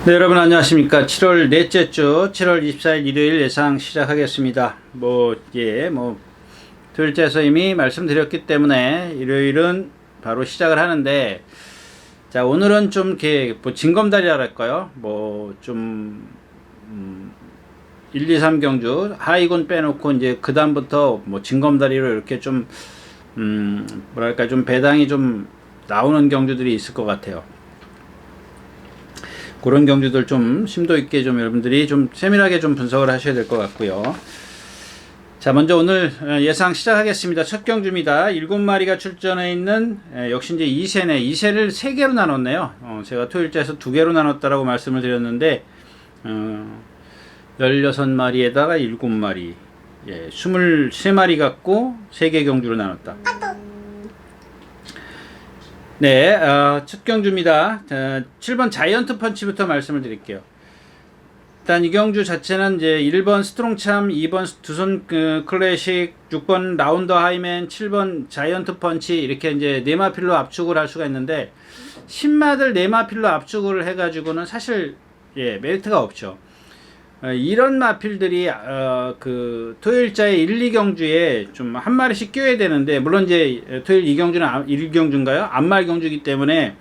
네, 여러분 안녕하십니까. 7월 넷째 주 7월 24일 일요일 예상 시작하겠습니다. 토요일째에서 이미 말씀드렸기 때문에 일요일은 바로 시작을 하는데, 자, 오늘은 좀 이렇게 징검다리라 할까요? 1, 2, 3 경주 하이군 빼놓고 이제 그 다음부터 징검다리로 이렇게 좀 좀 배당이 좀 나오는 경주들이 있을 것 같아요. 그런 경주들 좀 심도 있게 좀 여러분들이 좀 세밀하게 좀 분석을 하셔야 될 것 같고요. 자, 먼저 오늘 예상 시작하겠습니다. 첫 경주입니다. 7마리가 출전해 있는 역시 이제 2세네. 2세를 3개로 나눴네요. 제가 토요일째에서 2개로 나눴다라고 말씀을 드렸는데 16마리에다가 7마리, 23마리 갖고 3개 경주로 나눴다. 네, 첫 경주입니다. 7번 자이언트 펀치부터 말씀을 드릴게요. 일단 이 경주 자체는 이제 1번 스트롱참, 2번 두손 클래식, 6번 라운더 하이맨, 7번 자이언트 펀치 이렇게 이제 네마필로 압축을 할 수가 있는데, 신마들 네마필로 압축을 해가지고는 사실 메리트가 없죠. 이런 마필들이 토요일자의 1, 2경주에 좀 한 마리씩 끼워야 되는데, 물론 이제 토요일 2경주는 1경주인가요? 암말 경주이기 때문에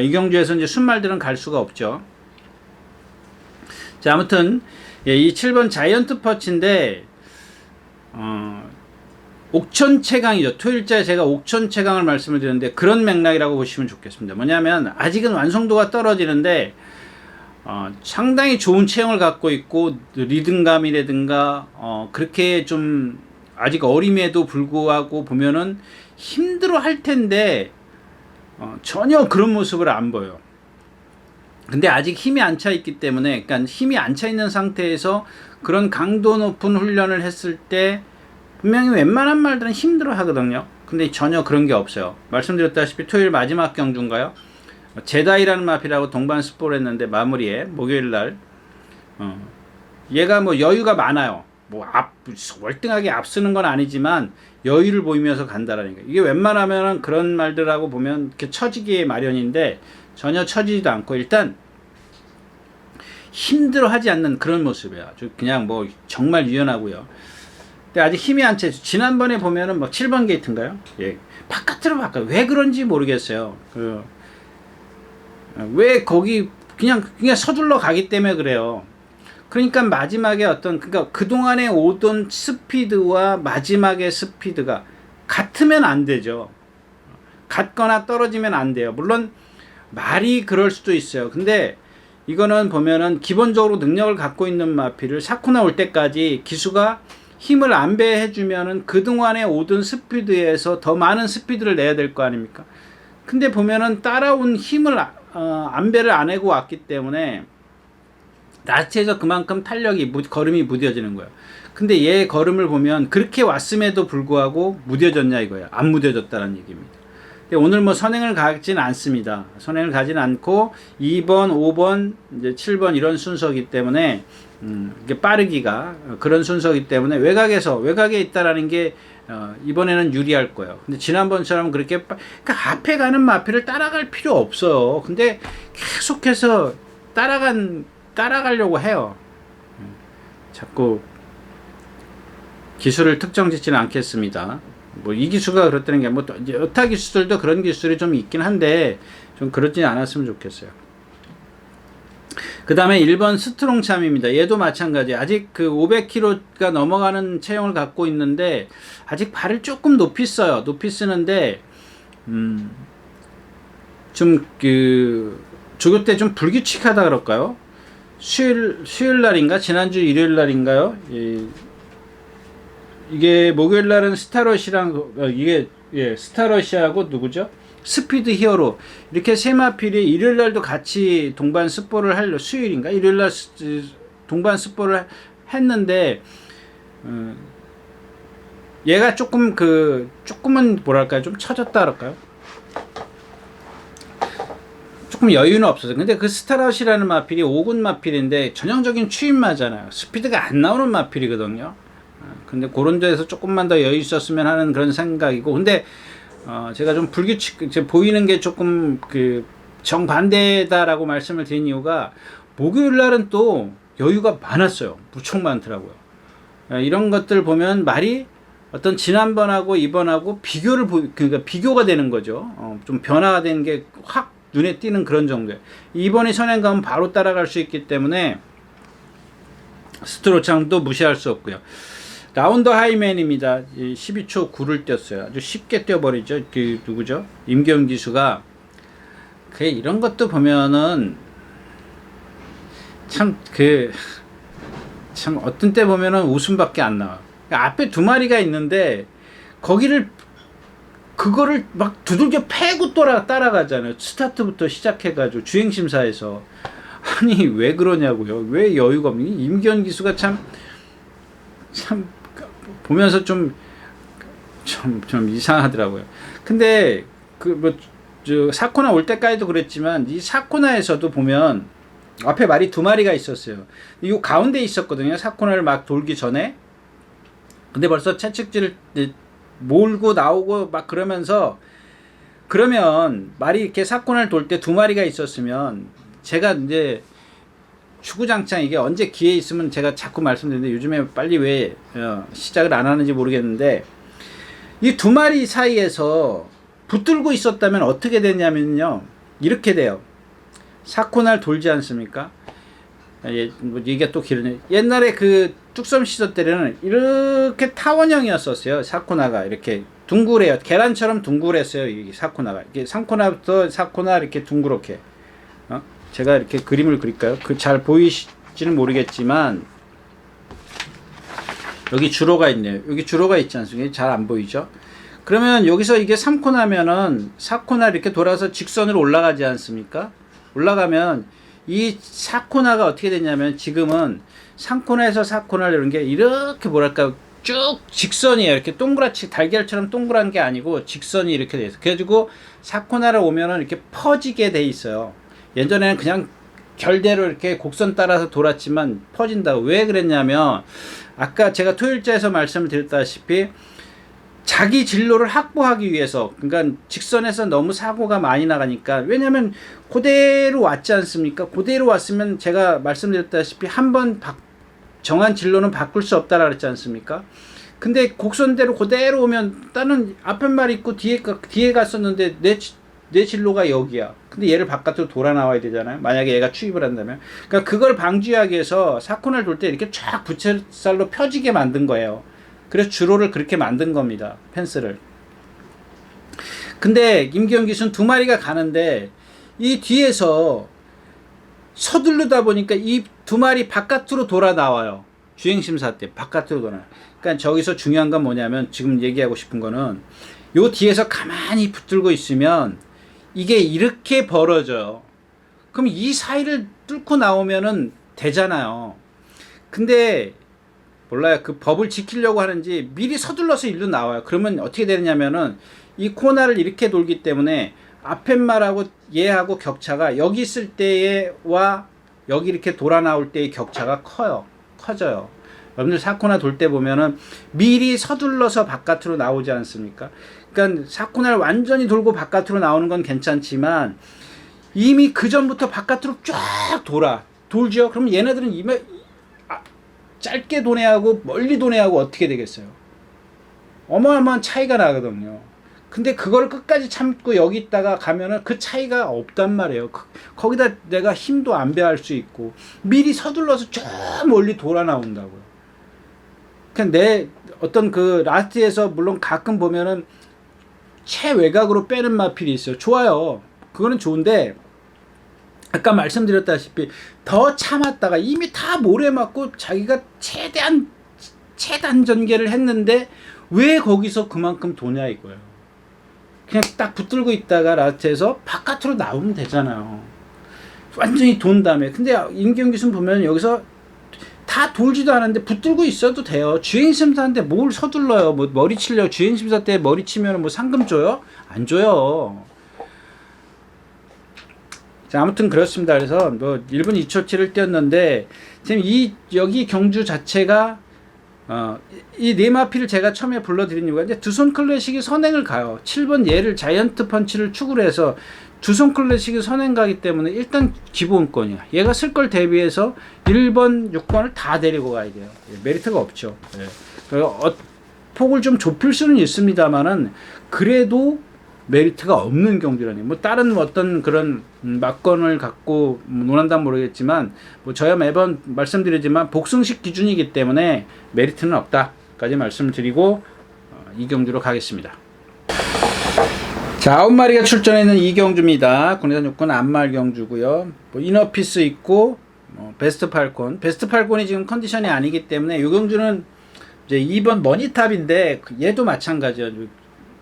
이 경주에서 이제 순말들은 갈 수가 없죠. 자, 아무튼 이 7번 자이언트 퍼치인데 옥천 채강이죠. 토요일자에 제가 옥천 채강을 말씀을 드렸는데, 그런 맥락이라고 보시면 좋겠습니다. 뭐냐면 아직은 완성도가 떨어지는데 상당히 좋은 체형을 갖고 있고, 리듬감이라든가 그렇게 좀 아직 어림에도 불구하고 보면은 힘들어 할 텐데 전혀 그런 모습을 안 보여. 근데 아직 힘이 안 차 있기 때문에, 그러니까 힘이 안 차 있는 상태에서 그런 강도 높은 훈련을 했을 때 분명히 웬만한 말들은 힘들어 하거든요. 근데 전혀 그런 게 없어요. 말씀드렸다시피 토요일 마지막 경주인가요? 제다이라는 마필하고 동반 스포를 했는데, 마무리에 목요일날 얘가 여유가 많아요. 월등하게 앞서는 건 아니지만 여유를 보이면서 간다라는 거. 이게 웬만하면 그런 말들하고 보면 이렇게 처지기에 마련인데 전혀 처지지도 않고 일단 힘들어하지 않는 그런 모습이야. 그냥 정말 유연하고요. 근데 아직 힘이 안 차. 지난번에 보면은 7번 게이트인가요? 바깥으로 왜 그런지 모르겠어요. 왜 거기 그냥 서둘러 가기 때문에 그래요. 그러니까 마지막에 그러니까 그동안에 오던 스피드와 마지막의 스피드가 같으면 안 되죠. 같거나 떨어지면 안 돼요. 물론 말이 그럴 수도 있어요. 근데 이거는 보면은 기본적으로 능력을 갖고 있는 마필을 사쿠나 올 때까지 기수가 힘을 안배해 주면은 그동안에 오던 스피드에서 더 많은 스피드를 내야 될 거 아닙니까? 근데 보면은 따라온 힘을 안배를 안 하고 왔기 때문에 나체에서 그만큼 탄력이 걸음이 무뎌지는 거예요. 근데 얘 걸음을 보면 그렇게 왔음에도 불구하고 무뎌졌냐 이거예요. 안 무뎌졌다는 얘기입니다. 근데 오늘 선행을 가진 않습니다. 선행을 가진 않고 2번, 5번, 이제 7번 이런 순서이기 때문에 이게 빠르기가 그런 순서이기 때문에 외곽에 있다라는 게 이번에는 유리할 거예요. 근데 지난번처럼 그러니까 앞에 가는 마필을 따라갈 필요 없어요. 근데 계속해서 따라가려고 해요. 자꾸 기술을 특정 짓지는 않겠습니다. 이 기수가 그렇다는 게 여타 기수들도 그런 기술이 좀 있긴 한데 좀 그렇지 않았으면 좋겠어요. 그 다음에 1번 스트롱참입니다. 얘도 마찬가지. 아직 500kg가 넘어가는 체형을 갖고 있는데 아직 발을 조금 높이 써요. 높이 쓰는데 좀 조교 때 좀 불규칙하다 그럴까요? 수요일 날인가? 지난주 일요일 날인가요? 이게 목요일 날은 스타러시랑 스타러시하고 누구죠? 스피드 히어로 이렇게 세 마필이 일요일 날도 같이 동반 스포를 하려 수요일인가? 일요일 날 동반 스포를 했는데 얘가 조금은 뭐랄까요? 좀 처졌다 할까요? 조금 여유는 없어서. 근데 스타러시라는 마필이 5군 마필인데 전형적인 추임마잖아요. 스피드가 안 나오는 마필이거든요. 근데 그런 데에서 조금만 더 여유 있었으면 하는 그런 생각이고, 근데 제가 좀 보이는 게 조금 정반대다라고 말씀을 드린 이유가, 목요일 날은 또 여유가 많았어요. 무척 많더라고요. 이런 것들 보면 말이 어떤 지난번하고 이번하고 그러니까 비교가 되는 거죠. 좀 변화가 되는 게 확 눈에 띄는 그런 정도예요. 이번에 선행 가면 바로 따라갈 수 있기 때문에 스트로창도 무시할 수 없고요. 라운더 하이맨입니다. 12초 9를 뛰었어요. 아주 쉽게 뛰어버리죠. 그 누구죠? 임기훈 기수가. 이런 것도 보면은 참 어떤 때 보면은 웃음밖에 안 나와요. 앞에 두 마리가 있는데 그거를 막 두들겨 패고 따라가잖아요. 스타트부터 시작해가지고 주행심사에서. 아니 왜 그러냐고요. 왜 여유가 없니? 임기현 기수가 참 보면서 좀 이상하더라고요. 근데 사코나 올 때까지도 그랬지만 이 사코나에서도 보면 앞에 말이 두 마리가 있었어요. 이 가운데 있었거든요. 사코나를 막 돌기 전에. 근데 벌써 채찍질을 몰고 나오고 막 그러면 말이 이렇게 사코나를 돌 때 두 마리가 있었으면 제가 이제 주구장창 이게 언제 기회 있으면 제가 자꾸 말씀드리는데 요즘에 빨리 왜 시작을 안 하는지 모르겠는데 이 두 마리 사이에서 붙들고 있었다면 어떻게 되냐면요. 이렇게 돼요. 사코나를 돌지 않습니까? 이게 또 길네. 옛날에 그 뚝섬 시절 때는 이렇게 타원형이었었어요. 사코나가 이렇게 둥그래요. 계란처럼 둥그랬어요. 이 사코나가. 이게 상코나부터 사코나 이렇게 둥그렇게. 제가 이렇게 그림을 그릴까요? 잘 보이실지는 모르겠지만 여기 주로가 있네요. 여기 주로가 있지 않습니까? 잘 안 보이죠? 그러면 여기서 이게 3코나면은 4코나 이렇게 돌아서 직선으로 올라가지 않습니까? 올라가면 이 4코나가 어떻게 되냐면 지금은 3코나에서 4코나 이런 게 이렇게 뭐랄까 쭉 직선이에요. 이렇게 동그랗지 달걀처럼 동그란 게 아니고 직선이 이렇게 돼 있어요. 그래가지고 4코나를 오면은 이렇게 퍼지게 돼 있어요. 예전에는 그냥 결대로 이렇게 곡선 따라서 돌았지만 퍼진다고. 왜 그랬냐면 아까 제가 토요일자에서 말씀을 드렸다시피 자기 진로를 확보하기 위해서, 그러니까 직선에서 너무 사고가 많이 나가니까. 왜냐면 그대로 왔지 않습니까? 그대로 왔으면 제가 말씀드렸다시피 한번 정한 진로는 바꿀 수 없다라 그랬지 않습니까? 근데 곡선대로 그대로 오면 나는 앞에 말 있고 뒤에 갔었는데 내 진로가 여기야. 근데 얘를 바깥으로 돌아 나와야 되잖아요. 만약에 얘가 추입을 한다면. 그러니까 그걸 방지하기 위해서 사코나를 돌 때 이렇게 쫙 부채살로 펴지게 만든 거예요. 그래서 주로를 그렇게 만든 겁니다. 펜스를. 근데 임기현 기수는 두 마리가 가는데 이 뒤에서 서두르다 보니까 이 두 마리 바깥으로 돌아 나와요. 주행심사 때 바깥으로 돌아 나와요. 그러니까 저기서 중요한 건 뭐냐면 지금 얘기하고 싶은 거는 요 뒤에서 가만히 붙들고 있으면 이게 이렇게 벌어져요. 그럼 이 사이를 뚫고 나오면은 되잖아요. 근데 몰라요. 그 법을 지키려고 하는지 미리 서둘러서 일로 나와요. 그러면 어떻게 되냐면은 이 코너를 이렇게 돌기 때문에 앞에 말하고 얘하고 격차가 여기 있을 때와 여기 이렇게 돌아 나올 때의 격차가 커져요. 여러분들 사코나 돌 때 보면은 미리 서둘러서 바깥으로 나오지 않습니까? 그러니까 사코나를 완전히 돌고 바깥으로 나오는 건 괜찮지만 이미 그 전부터 바깥으로 쫙 돌죠. 그럼 얘네들은 짧게 도내하고 멀리 도내하고 어떻게 되겠어요? 어마어마한 차이가 나거든요. 근데 그걸 끝까지 참고 여기 있다가 가면은 그 차이가 없단 말이에요. 거기다 내가 힘도 안배할 수 있고 미리 서둘러서 저 멀리 돌아 나온다고요. 그냥 내 어떤 그 라스트에서 물론 가끔 보면은 최외곽으로 빼는 마필이 있어요. 좋아요. 그거는 좋은데 아까 말씀드렸다시피 더 참았다가 이미 다 모래 맞고 자기가 최대한 최단 전개를 했는데 왜 거기서 그만큼 도냐 이거예요. 그냥 딱 붙들고 있다가 라스트에서 바깥으로 나오면 되잖아요. 완전히 돈 다음에. 근데 임기훈 기수는 보면 여기서 다 돌지도 않았는데 붙들고 있어도 돼요. 주행심사인데 뭘 서둘러요. 뭐 머리 치려고 주행심사 때 머리 치면 뭐 상금 줘요? 안 줘요. 자, 아무튼 그렇습니다. 그래서 뭐 1분 2초 7을 뛰었는데 지금 여기 경주 자체가 이 네마피를 제가 처음에 불러드린 이유가 이제 두손 클래식이 선행을 가요. 7번 얘를 자이언트 펀치를 축으로 해서 두성 클래식이 선행 가기 때문에 일단 기본권이야. 얘가 쓸 걸 대비해서 1번, 6번을 다 데리고 가야 돼요. 메리트가 없죠. 폭을 좀 좁힐 수는 있습니다만은 그래도 메리트가 없는 경기라니. 뭐 다른 어떤 그런 막건을 갖고 논한다면 모르겠지만 뭐 저야 매번 말씀드리지만 복승식 기준이기 때문에 메리트는 없다까지 말씀드리고 이 경주로 가겠습니다. 자, 9마리가 출전해 있는 이 경주입니다. 국내산 육군 안말 경주고요. 뭐 이너피스 있고 베스트 팔콘. 베스트 팔콘이 지금 컨디션이 아니기 때문에 이 경주는 이제 2번 머니탑인데 얘도 마찬가지예요.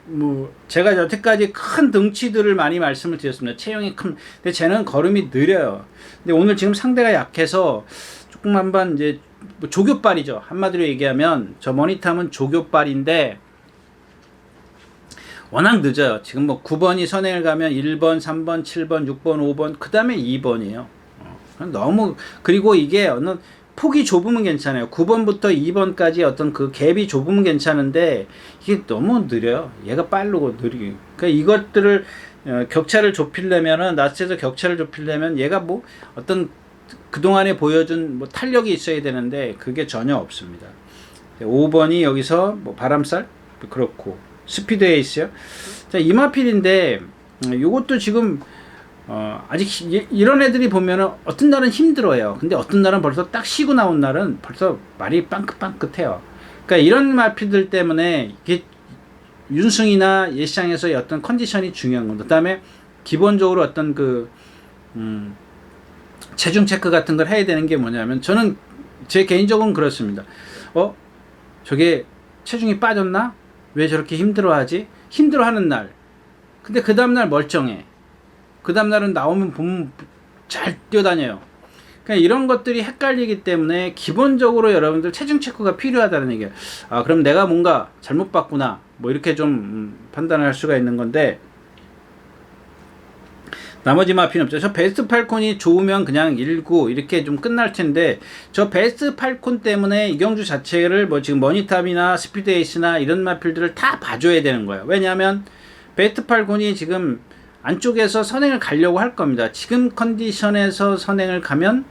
뭐 제가 여태까지 큰 등치들을 많이 말씀을 드렸습니다. 체형이 큰. 근데 쟤는 걸음이 느려요. 근데 오늘 지금 상대가 약해서 조금 한번 이제 뭐 조교빨이죠. 한마디로 얘기하면 저 머니탑은 조교빨인데 워낙 늦어요. 지금 뭐 9번이 선행을 가면 1번, 3번, 7번, 6번, 5번, 그 다음에 2번이에요. 너무, 그리고 이게 어느 폭이 좁으면 괜찮아요. 9번부터 2번까지 어떤 그 갭이 좁으면 괜찮은데 이게 너무 느려요. 얘가 빠르고 느리고. 그러니까 이것들을 격차를 좁히려면은 낫에서 격차를 좁히려면 얘가 뭐 어떤 그동안에 보여준 뭐 탄력이 있어야 되는데 그게 전혀 없습니다. 5번이 여기서 뭐 바람살 그렇고 스피드 에이스요. 자, 이마필인데 요것도 지금 아직 이런 애들이 보면은 어떤 날은 힘들어요. 근데 어떤 날은 벌써 딱 쉬고 나온 날은 벌써 말이 빵긋빵긋해요. 그러니까 이런 마필들 때문에 이게 윤승이나 예시장에서의 어떤 컨디션이 중요한 겁니다. 그다음에 기본적으로 어떤 그 체중 체크 같은 걸 해야 되는 게 뭐냐면 저는 제 개인적으로는 그렇습니다. 저게 체중이 빠졌나? 왜 저렇게 힘들어하지? 힘들어하는 날. 근데 그 다음날 멀쩡해. 그 다음날은 나오면 보면 잘 뛰어다녀요. 그러니까 이런 것들이 헷갈리기 때문에 기본적으로 여러분들 체중 체크가 필요하다는 얘기예요. 아, 그럼 내가 뭔가 잘못 봤구나. 뭐 이렇게 좀 판단을 할 수가 있는 건데 나머지 마피는 없죠. 저 베스트 팔콘이 좋으면 그냥 1구 이렇게 좀 끝날 텐데 저 베스트 팔콘 때문에 이경주 자체를 뭐 지금 머니탑이나 스피드 에이스나 이런 마필들을 다 봐줘야 되는 거예요. 왜냐하면 베스트 팔콘이 지금 안쪽에서 선행을 가려고 할 겁니다. 지금 컨디션에서 선행을 가면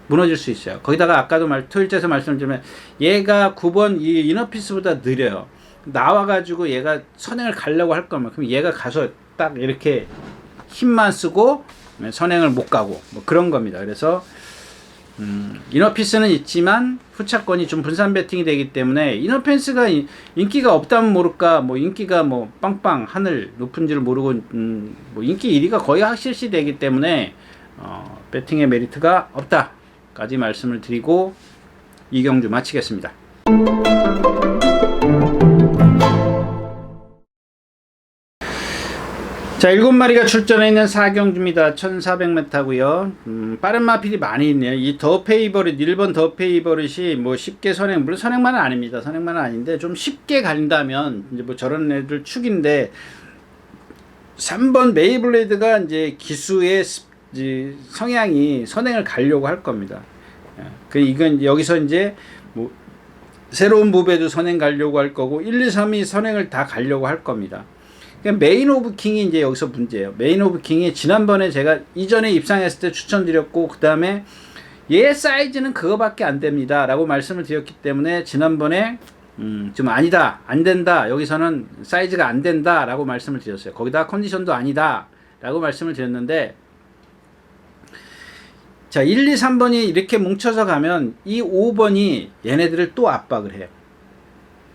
무너질 수 있어요. 거기다가 아까도 토일제에서 말씀을 드리면 얘가 9번 이 이너피스보다 느려요. 나와가지고 얘가 선행을 가려고 할 거면 그럼 얘가 가서 딱 이렇게 힘만 쓰고 선행을 못 가고 뭐 그런 겁니다. 그래서 이너피스는 있지만 후차권이 좀 분산 배팅이 되기 때문에 이너펜스가 인기가 없다면 모를까 뭐 인기가 뭐 빵빵 하늘 높은 줄 모르고 뭐 인기 1위가 거의 확실시 되기 때문에 배팅의 메리트가 없다까지 말씀을 드리고 이 경주 마치겠습니다. 자, 7마리가 출전해 있는 4경주입니다. 1400m고요. 빠른 마필이 많이 있네요. 이 더 페이버릿, 1번 더 페이버릿이 뭐 쉽게 선행, 물론 선행만은 아닙니다. 선행만은 아닌데 좀 쉽게 간다면 이제 뭐 저런 애들 축인데 3번 메이블레이드가 이제 기수의 성향이 선행을 가려고 할 겁니다. 이건 여기서 이제 뭐 새로운 부배도 선행 가려고 할 거고 1, 2, 3이 선행을 다 가려고 할 겁니다. 그러니까 메인 오브 킹이 이제 여기서 문제예요. 메인 오브 킹이 지난번에 제가 이전에 입상했을 때 추천드렸고 그 다음에 얘 사이즈는 그거밖에 안 됩니다 라고 말씀을 드렸기 때문에 지난번에 좀 아니다 안 된다 여기서는 사이즈가 안 된다 라고 말씀을 드렸어요. 거기다 컨디션도 아니다 라고 말씀을 드렸는데 자 1, 2, 3번이 이렇게 뭉쳐서 가면 이 5번이 얘네들을 또 압박을 해요.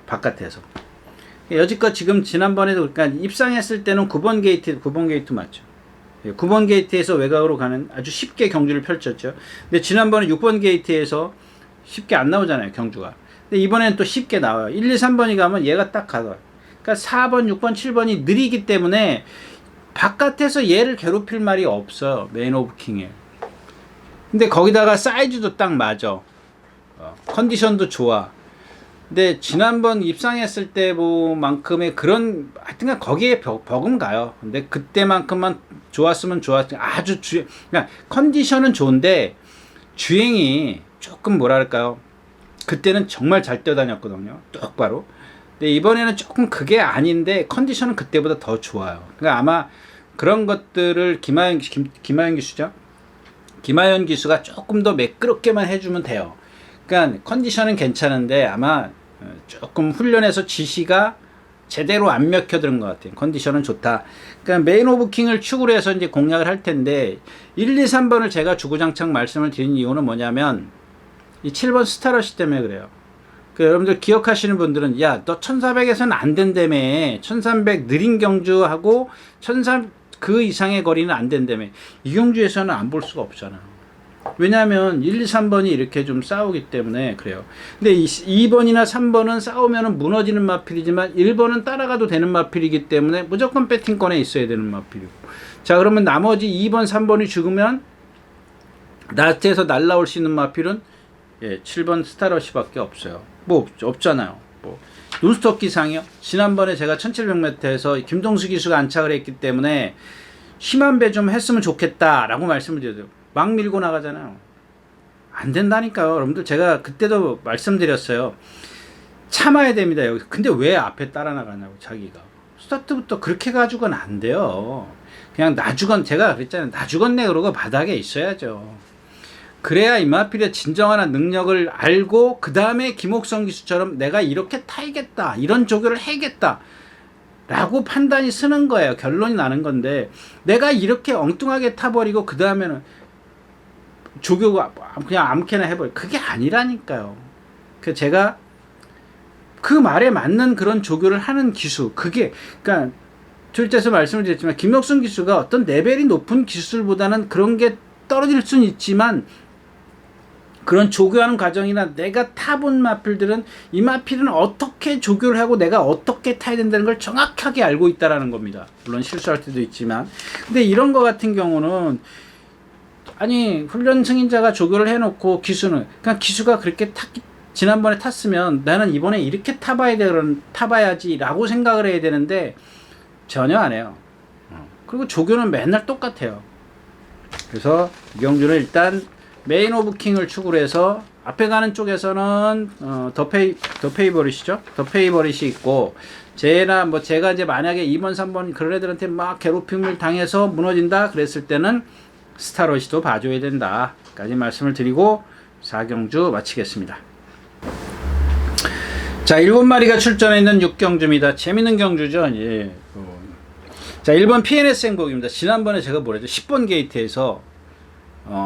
바깥에서 여지껏 지금 지난번에도 그러니까 입상했을 때는 9번 게이트 맞죠. 9번 게이트에서 외곽으로 가는 아주 쉽게 경주를 펼쳤죠. 근데 지난번에 6번 게이트에서 쉽게 안 나오잖아요, 경주가. 근데 이번에는 또 쉽게 나와요. 1, 2, 3번이 가면 얘가 딱 가요. 그러니까 4번, 6번, 7번이 느리기 때문에 바깥에서 얘를 괴롭힐 말이 없어요. 메인 오브 킹에. 근데 거기다가 사이즈도 딱 맞아. 컨디션도 좋아. 근데 지난번 입상했을 때만큼의 그런 하여튼간 거기에 버금가요. 근데 그때만큼만 좋았으면 좋았지. 아주 그러니까 컨디션은 좋은데 주행이 조금 뭐랄까요. 그때는 정말 잘 뛰어다녔거든요. 똑바로. 근데 이번에는 조금 그게 아닌데 컨디션은 그때보다 더 좋아요. 그러니까 아마 그런 것들을 김하연 기수죠. 김하연 기수가 조금 더 매끄럽게만 해주면 돼요. 그러니까 컨디션은 괜찮은데 아마 조금 훈련에서 지시가 제대로 안 먹혀드는 것 같아요. 컨디션은 좋다. 그러니까 메인 오브 킹을 축으로 해서 이제 공략을 할 텐데 1, 2, 3번을 제가 주구장창 말씀을 드린 이유는 뭐냐면 이 7번 스타러시 때문에 그래요. 그 여러분들 기억하시는 분들은 야, 너 1400에서는 안 된다며. 1300 느린 경주하고 1300 그 이상의 거리는 안 된다며. 이 경주에서는 안 볼 수가 없잖아. 왜냐하면 1, 2, 3번이 이렇게 좀 싸우기 때문에 그래요. 근데 2번이나 3번은 싸우면 무너지는 마필이지만 1번은 따라가도 되는 마필이기 때문에 무조건 배팅권에 있어야 되는 마필이고. 자, 그러면 나머지 2번, 3번이 죽으면 라스트에서 날라올 수 있는 마필은 7번 스타러시밖에 없어요. 뭐 없잖아요. 뭐 논스톱 기상이요. 지난번에 제가 1700m에서 김동수 기수가 안착을 했기 때문에 심한 배 좀 했으면 좋겠다라고 말씀을 드려요. 막 밀고 나가잖아요. 안 된다니까요. 여러분들 제가 그때도 말씀드렸어요. 참아야 됩니다. 여기. 근데 왜 앞에 따라 나가냐고 자기가. 스타트부터 그렇게 가지고는 안 돼요. 그냥 나주건 제가 그랬잖아요. 나주건네 그러고 바닥에 있어야죠. 그래야 이마필의 진정한 능력을 알고 그 다음에 김옥성 기수처럼 내가 이렇게 타야겠다. 이런 조교를 해야겠다. 라고 판단이 쓰는 거예요. 결론이 나는 건데 내가 이렇게 엉뚱하게 타버리고 그 다음에는 조교가 그냥 아무렇게나 해버려. 그게 아니라니까요. 그 제가 그 말에 맞는 그런 조교를 하는 기수. 그게 그러니까 둘째서 말씀을 드렸지만 김옥성 기수가 어떤 레벨이 높은 기술보다는 그런 게 떨어질 수는 있지만 그런 조교하는 과정이나 내가 타본 마필들은 이 마필은 어떻게 조교를 하고 내가 어떻게 타야 된다는 걸 정확하게 알고 있다라는 겁니다. 물론 실수할 때도 있지만. 근데 이런 거 같은 경우는 아니 훈련 승인자가 조교를 해놓고 기수는 그냥 기수가 그렇게 지난번에 탔으면 나는 이번에 이렇게 타봐야지 라고 생각을 해야 되는데 전혀 안 해요. 그리고 조교는 맨날 똑같아요. 그래서 이경주는 일단 메인 오브 킹을 축으로 해서 앞에 가는 쪽에서는 더 페이버릿이죠. 더 페이버릿이 있고 제가 이제 만약에 2번, 3번 그런 애들한테 막 괴롭힘을 당해서 무너진다 그랬을 때는 스타러시도 봐줘야 된다 까지 말씀을 드리고 4경주 마치겠습니다. 자, 7마리가 출전해 있는 6경주입니다. 재밌는 경주죠. 예. 자, 1번 PNS 행복입니다. 지난번에 제가 뭐랬죠? 10번 게이트에서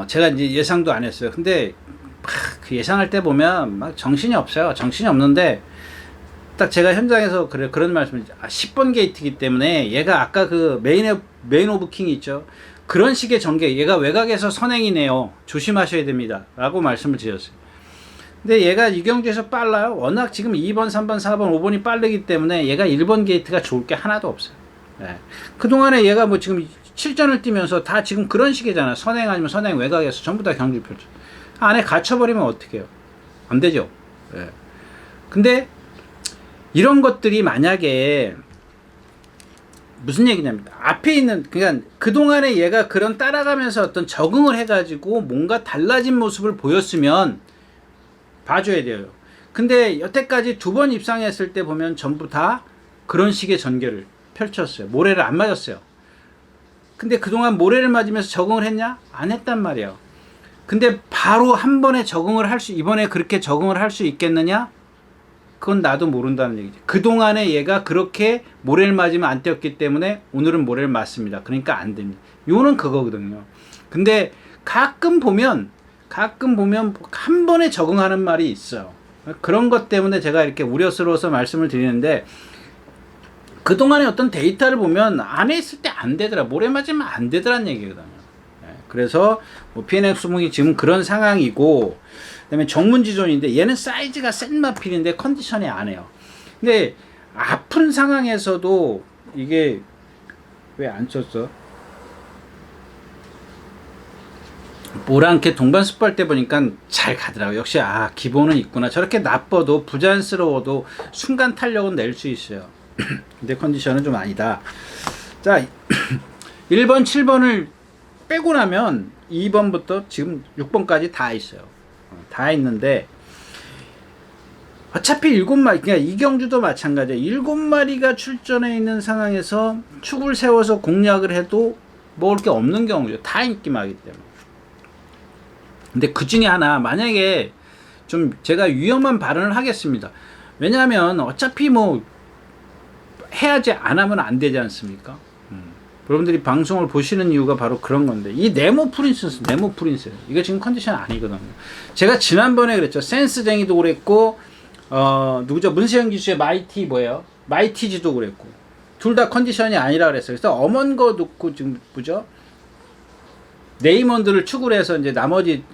제가 이제 예상도 안 했어요. 근데 그 예상할 때 보면 막 정신이 없어요. 정신이 없는데 딱 제가 현장에서 그런 말씀을 10번 게이트이기 때문에 얘가 아까 그 메인 오브 킹이 있죠. 그런 식의 전개, 얘가 외곽에서 선행이네요. 조심하셔야 됩니다. 라고 말씀을 드렸어요. 근데 얘가 이 경주에서 빨라요. 워낙 지금 2번, 3번, 4번, 5번이 빠르기 때문에 얘가 1번 게이트가 좋을 게 하나도 없어요. 네. 그동안에 얘가 뭐 지금 7전을 뛰면서 다 지금 그런 식이잖아. 선행 아니면 선행 외곽에서 전부 다 경주 펼쳐. 안에 갇혀버리면 어떡해요? 안 되죠. 네. 근데 이런 것들이 만약에 무슨 얘기냐면 앞에 있는 그러니까 그동안에 얘가 그런 따라가면서 어떤 적응을 해가지고 뭔가 달라진 모습을 보였으면 봐줘야 돼요. 근데 여태까지 2번 입상했을 때 보면 전부 다 그런 식의 전개를 펼쳤어요. 모래를 안 맞았어요. 근데 그동안 모래를 맞으면서 적응을 했냐? 안 했단 말이에요. 근데 바로 한 번에 이번에 그렇게 적응을 할 수 있겠느냐? 그건 나도 모른다는 얘기지. 그동안에 얘가 그렇게 모래를 맞으면 안 뛰었기 때문에 오늘은 모래를 맞습니다. 그러니까 안 됩니다. 요는 그거거든요. 근데 가끔 보면 한 번에 적응하는 말이 있어요. 그런 것 때문에 제가 이렇게 우려스러워서 말씀을 드리는데 그동안에 어떤 데이터를 보면 안에 있을 때 안 되더라. 모래 맞으면 안 되더란 얘기거든요. 그래서 뭐 PNX 수목이 지금 그런 상황이고 그다음에 정문지존인데 얘는 사이즈가 센 마필인데 컨디션이 안 해요. 근데 아픈 상황에서도 이게 왜 안 쳤어? 모랑캐 동반 습할 때 보니까 잘 가더라고요. 역시 기본은 있구나. 저렇게 나빠도 부자연스러워도 순간 탄력은 낼 수 있어요. 근데 컨디션은 좀 아니다. 자, 1번, 7번을 빼고 나면 2번부터 지금 6번까지 다 있어요. 다 있는데 어차피 7마리, 그러니까 이경주도 마찬가지예요. 7마리가 출전해 있는 상황에서 축을 세워서 공략을 해도 먹을 게 없는 경우죠. 다 인기마기 때문에. 근데 그 중에 하나, 만약에 좀 제가 위험한 발언을 하겠습니다. 왜냐하면 어차피 뭐 해야지 안 하면 안 되지 않습니까? 여러분들이 방송을 보시는 이유가 바로 그런 건데, 이 네모 프린세스 이거 지금 컨디션 아니거든요. 제가 지난번에 그랬죠. 센스쟁이도 그랬고, 누구죠? 문세영 기수의 마이티 뭐예요? 마이티지도 그랬고, 둘 다 컨디션이 아니라 그랬어요. 그래서 엄한 거 놓고 지금 뭐죠? 네이먼드를 축을 해서 이제 나머지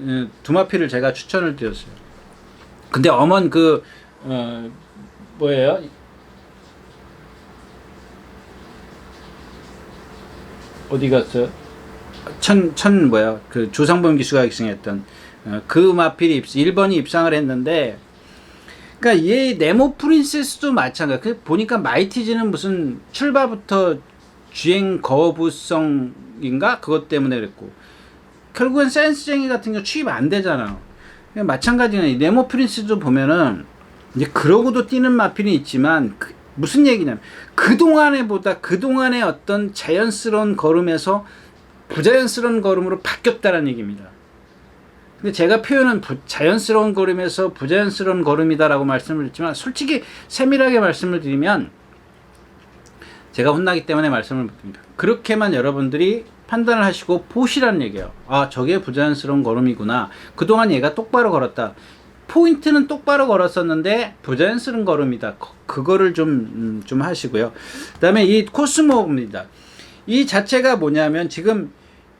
두 마피를 제가 추천을 드렸어요. 근데 엄한 뭐예요? 어디 갔어요? 뭐야? 그 조상범 기수가 입성했던 그 마필이 1번이 입상을 했는데, 그러니까 얘 네모 프린세스도 마찬가지. 보니까 마이티즈는 무슨 출발부터 주행 거부성인가 그것 때문에 그랬고, 결국엔 센스쟁이 같은 경우 취입 안 되잖아. 마찬가지는 네모 프린스도 보면은 이제 그러고도 뛰는 마필이 있지만, 무슨 얘기냐면 그동안의 어떤 자연스러운 걸음에서 부자연스러운 걸음으로 바뀌었다는 얘기입니다. 근데 제가 표현은 자연스러운 걸음에서 부자연스러운 걸음이다라고 말씀을 드렸지만, 솔직히 세밀하게 말씀을 드리면 제가 혼나기 때문에 말씀을 드립니다. 그렇게만 여러분들이 판단을 하시고 보시라는 얘기예요. 아, 저게 부자연스러운 걸음이구나. 그동안 얘가 똑바로 걸었다. 포인트는 똑바로 걸었었는데 부자연스러운 걸음이다. 그거를 좀 하시고요. 그 다음에 이 코스모입니다. 이 자체가 뭐냐면, 지금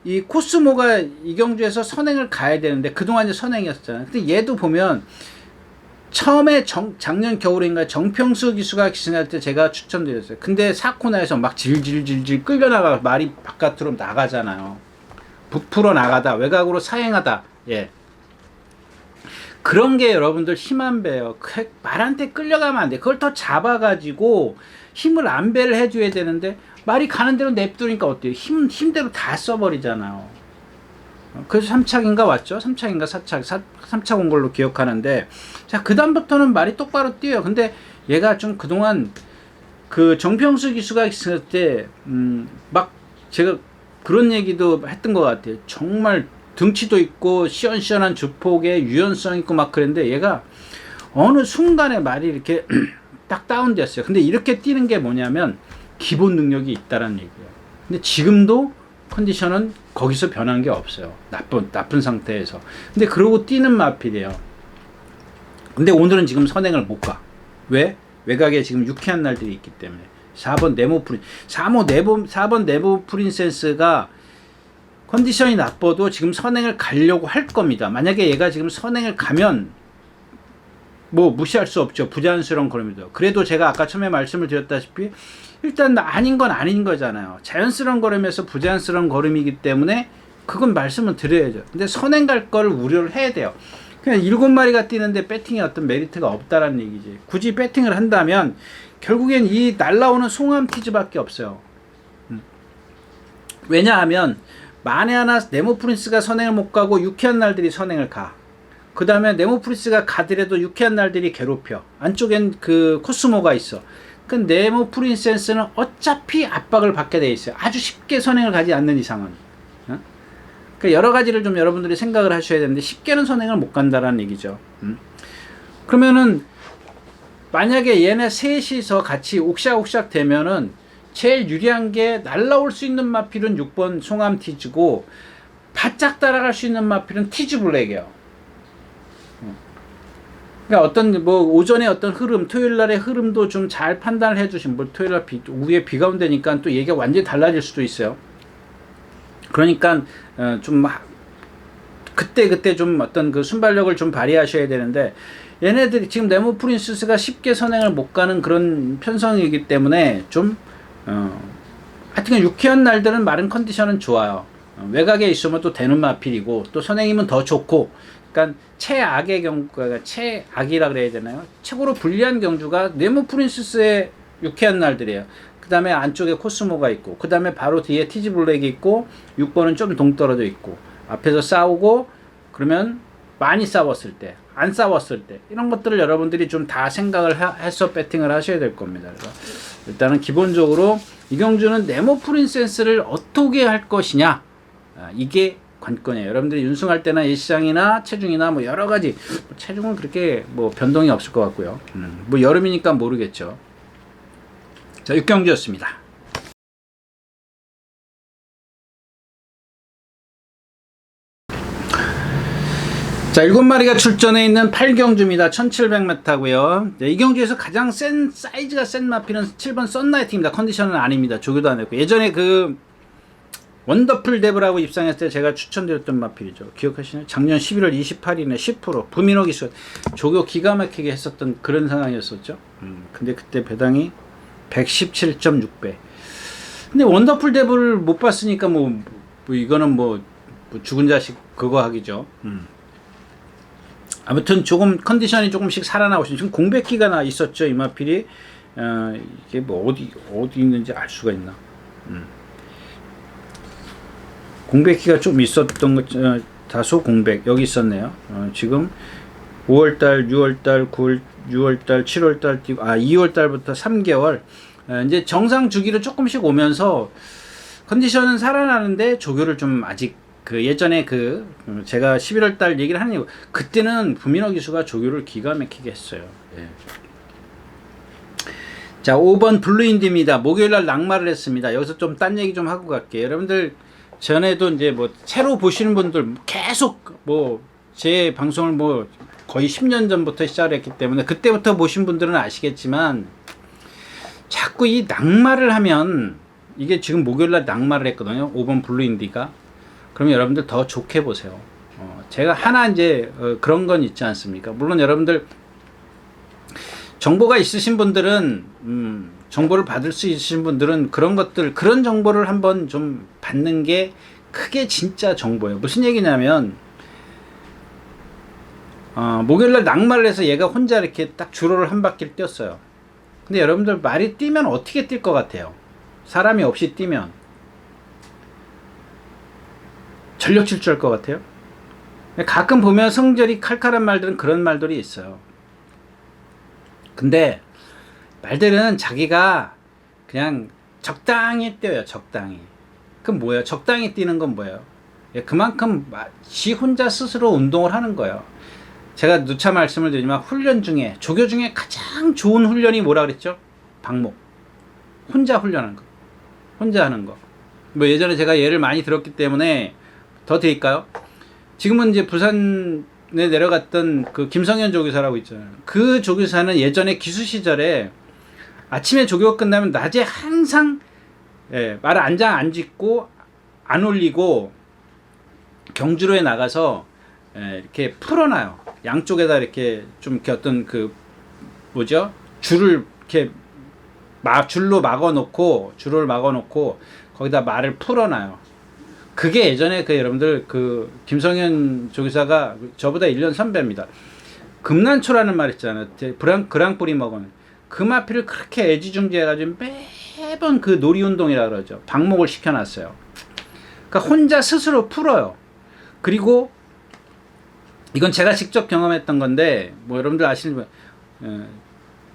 이 코스모가 이경주에서 선행을 가야 되는데 그동안 이제 선행이었잖아요. 근데 얘도 보면 처음에 작년 겨울인가 정평수 기수가 기승할 때 제가 추천드렸어요. 근데 사코나에서 막 질질질질 끌려나가 말이 바깥으로 나가잖아요. 부풀어 나가다, 외곽으로 사행하다. 예. 그런 게 여러분들 힘 안 배요. 말한테 끌려가면 안 돼. 그걸 더 잡아가지고 힘을 안배를 해줘야 되는데, 말이 가는 대로 냅두니까 어때요? 힘대로 다 써버리잖아요. 그래서 3착인가 왔죠? 3착인가 4착, 3착 온 걸로 기억하는데, 자, 그다음부터는 말이 똑바로 뛰어요. 근데 얘가 좀 그동안 그 정평수 기수가 있을 때, 막 제가 그런 얘기도 했던 것 같아요. 정말 등치도 있고 시원시원한 주폭에 유연성 있고 막 그랬는데, 얘가 어느 순간에 말이 이렇게 딱 다운됐어요. 근데 이렇게 뛰는 게 뭐냐면 기본 능력이 있다라는 얘기예요. 근데 지금도 컨디션은 거기서 변한 게 없어요. 나쁜 상태에서. 근데 그러고 뛰는 마필이에요. 근데 오늘은 지금 선행을 못 가. 왜? 외곽에 지금 유쾌한 날들이 있기 때문에. 4번 네모 프린세스가 컨디션이 나빠도 지금 선행을 가려고 할 겁니다. 만약에 얘가 지금 선행을 가면 뭐 무시할 수 없죠. 부자연스러운 걸음이죠. 그래도 제가 아까 처음에 말씀을 드렸다시피 일단 아닌 건 아닌 거잖아요. 자연스러운 걸음에서 부자연스러운 걸음이기 때문에 그건 말씀을 드려야죠. 근데 선행 갈 거를 우려를 해야 돼요. 그냥 7마리가 뛰는데 배팅에 어떤 메리트가 없다라는 얘기지. 굳이 배팅을 한다면 결국엔 이 날라오는 송암티즈밖에 없어요. 왜냐하면 만에 하나 네모 프린스가 선행을 못 가고 유쾌한 날들이 선행을 가. 그 다음에 네모 프린스가 가더라도 유쾌한 날들이 괴롭혀. 안쪽엔 그 코스모가 있어. 그 네모 프린세스는 어차피 압박을 받게 돼 있어요. 아주 쉽게 선행을 가지 않는 이상은. 그러니까 여러 가지를 좀 여러분들이 생각을 하셔야 되는데, 쉽게는 선행을 못 간다라는 얘기죠. 그러면은 만약에 얘네 셋이서 같이 옥샥옥샥 되면은 제일 유리한 게, 날라올 수 있는 마필은 6번 송암티즈고 바짝 따라갈 수 있는 마필은 티즈블랙이에요. 그러니까 어떤 뭐 오전에 어떤 흐름, 토요일 날의 흐름도 좀 잘 판단을 해주신, 뭐 토요일 날 오후에 비가 온다니까 또 얘기가 완전히 달라질 수도 있어요. 그러니까 좀 그때 좀 어떤 그 순발력을 좀 발휘하셔야 되는데, 얘네들이 지금 네모 프린세스가 쉽게 선행을 못 가는 그런 편성이기 때문에 좀 하여튼 유쾌한 날들은 마른 컨디션은 좋아요. 외곽에 있으면 또 되는 마필이고, 또 선행이면 더 좋고, 그러니까 최악의 경우가, 최악이라 그래야 되나요? 최고로 불리한 경주가 네모 프린세스의 유쾌한 날들이에요. 그 다음에 안쪽에 코스모가 있고, 그 다음에 바로 뒤에 티즈블랙이 있고, 6번은 좀 동떨어져 있고, 앞에서 싸우고, 그러면 많이 싸웠을 때, 안 싸웠을 때 이런 것들을 여러분들이 좀 다 생각을 해서 배팅을 하셔야 될 겁니다. 그래서 일단은 기본적으로 이경주는 네모 프린세스를 어떻게 할 것이냐, 이게 관건이에요. 여러분들이 윤승할 때나 예시장이나 체중이나 뭐 여러 가지, 체중은 그렇게 뭐 변동이 없을 것 같고요. 뭐 여름이니까 모르겠죠. 자, 6경주였습니다. 자, 7마리가 출전해 있는 8경주입니다. 1700m고요. 이 경주에서 가장 사이즈가 센 마필은 7번 썬라이트입니다. 컨디션은 아닙니다. 조교도 안 했고. 예전에 그 원더풀 데브라고 입상했을 때 제가 추천드렸던 마필이죠. 기억하시나요? 작년 11월 28일에 10% 부민호 기술 조교 기가 막히게 했었던 그런 상황이었었죠. 근데 그때 배당이 117.6배. 근데 원더풀 데브를 못 봤으니까 뭐 이거는 뭐 죽은 자식 그거 하기죠. 아무튼 조금 컨디션이 조금씩 살아나고 있습니다. 지금 공백기가 있었죠, 이 마필이. 이게 뭐 어디 있는지 알 수가 있나. 공백기가 좀 있었던 것, 다소 공백 여기 있었네요. 지금 5월달, 6월달, 9월, 6월달, 7월달, 2월달부터 3개월 이제 정상 주기로 조금씩 오면서 컨디션은 살아나는데 조교를 좀 아직 그 예전에 그 제가 11월달 얘기를 하는 이유, 그때는 부민호 기수가 조교를 기가 막히게 했어요. 예. 자, 5번 블루인디입니다. 목요일날 낙마를 했습니다. 여기서 좀 딴 얘기 좀 하고 갈게요. 여러분들 전에도 이제 뭐 새로 보시는 분들 계속 뭐 제 방송을 뭐 거의 10년 전부터 시작을 했기 때문에 그때부터 보신 분들은 아시겠지만 자꾸 이 낙마를 하면, 이게 지금 목요일날 낙마를 했거든요. 5번 블루인디가. 그러면 여러분들 더 좋게 보세요. 제가 하나 이제 그런 건 있지 않습니까? 물론 여러분들 정보가 있으신 분들은 정보를 받을 수 있으신 분들은 그런 것들, 그런 정보를 한번 좀 받는 게 크게 진짜 정보예요. 무슨 얘기냐면 목요일날 낙마를 해서 얘가 혼자 이렇게 딱 주로를 한 바퀴를 뛰었어요. 근데 여러분들 말이 뛰면 어떻게 뛸 것 같아요? 사람이 없이 뛰면 전력 질주할 것 같아요. 가끔 보면 성질이 칼칼한 말들은 그런 말들이 있어요. 근데 말들은 자기가 그냥 적당히 뛰어요. 적당히. 그럼 뭐예요? 적당히 뛰는 건 뭐예요? 그만큼 지 혼자 스스로 운동을 하는 거예요. 제가 누차 말씀을 드리지만 훈련 중에, 조교 중에 가장 좋은 훈련이 뭐라 그랬죠? 방목. 혼자 훈련하는 거. 혼자 하는 거. 뭐 예전에 제가 예를 많이 들었기 때문에 더 드릴까요? 지금은 이제 부산에 내려갔던 그 김성현 조교사라고 있잖아요. 그 조교사는 예전에 기수 시절에 아침에 조교가 끝나면 낮에 항상 말 안장 안 짚고 안 올리고 경주로에 나가서 이렇게 풀어놔요. 양쪽에다 이렇게 좀 이렇게 어떤 그 뭐죠? 줄을 이렇게 줄로 막아놓고, 줄을 막아놓고 거기다 말을 풀어놔요. 그게 예전에 그 여러분들 그 김성현 조교사가 저보다 1년 선배입니다. 금난초라는 말 있잖아요. 그랑뿌리 먹으면 그 마피를 그렇게 애지중지해가지고 매번 그 놀이운동이라 그러죠. 방목을 시켜놨어요. 그러니까 혼자 스스로 풀어요. 그리고 이건 제가 직접 경험했던 건데, 뭐 여러분들 아시는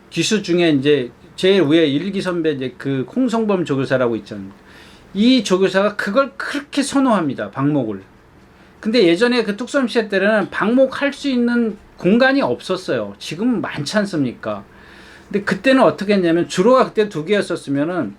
기수 중에 이제 제일 위에 1기 선배 이제 그 홍성범 조교사라고 있잖아요. 이 조교사가 그걸 그렇게 선호합니다. 방목을. 근데 예전에 그 뚝섬 시대 때는 방목할 수 있는 공간이 없었어요. 지금은 많지 않습니까? 근데 그때는 어떻게 했냐면, 주로가 그때 2개였었으면은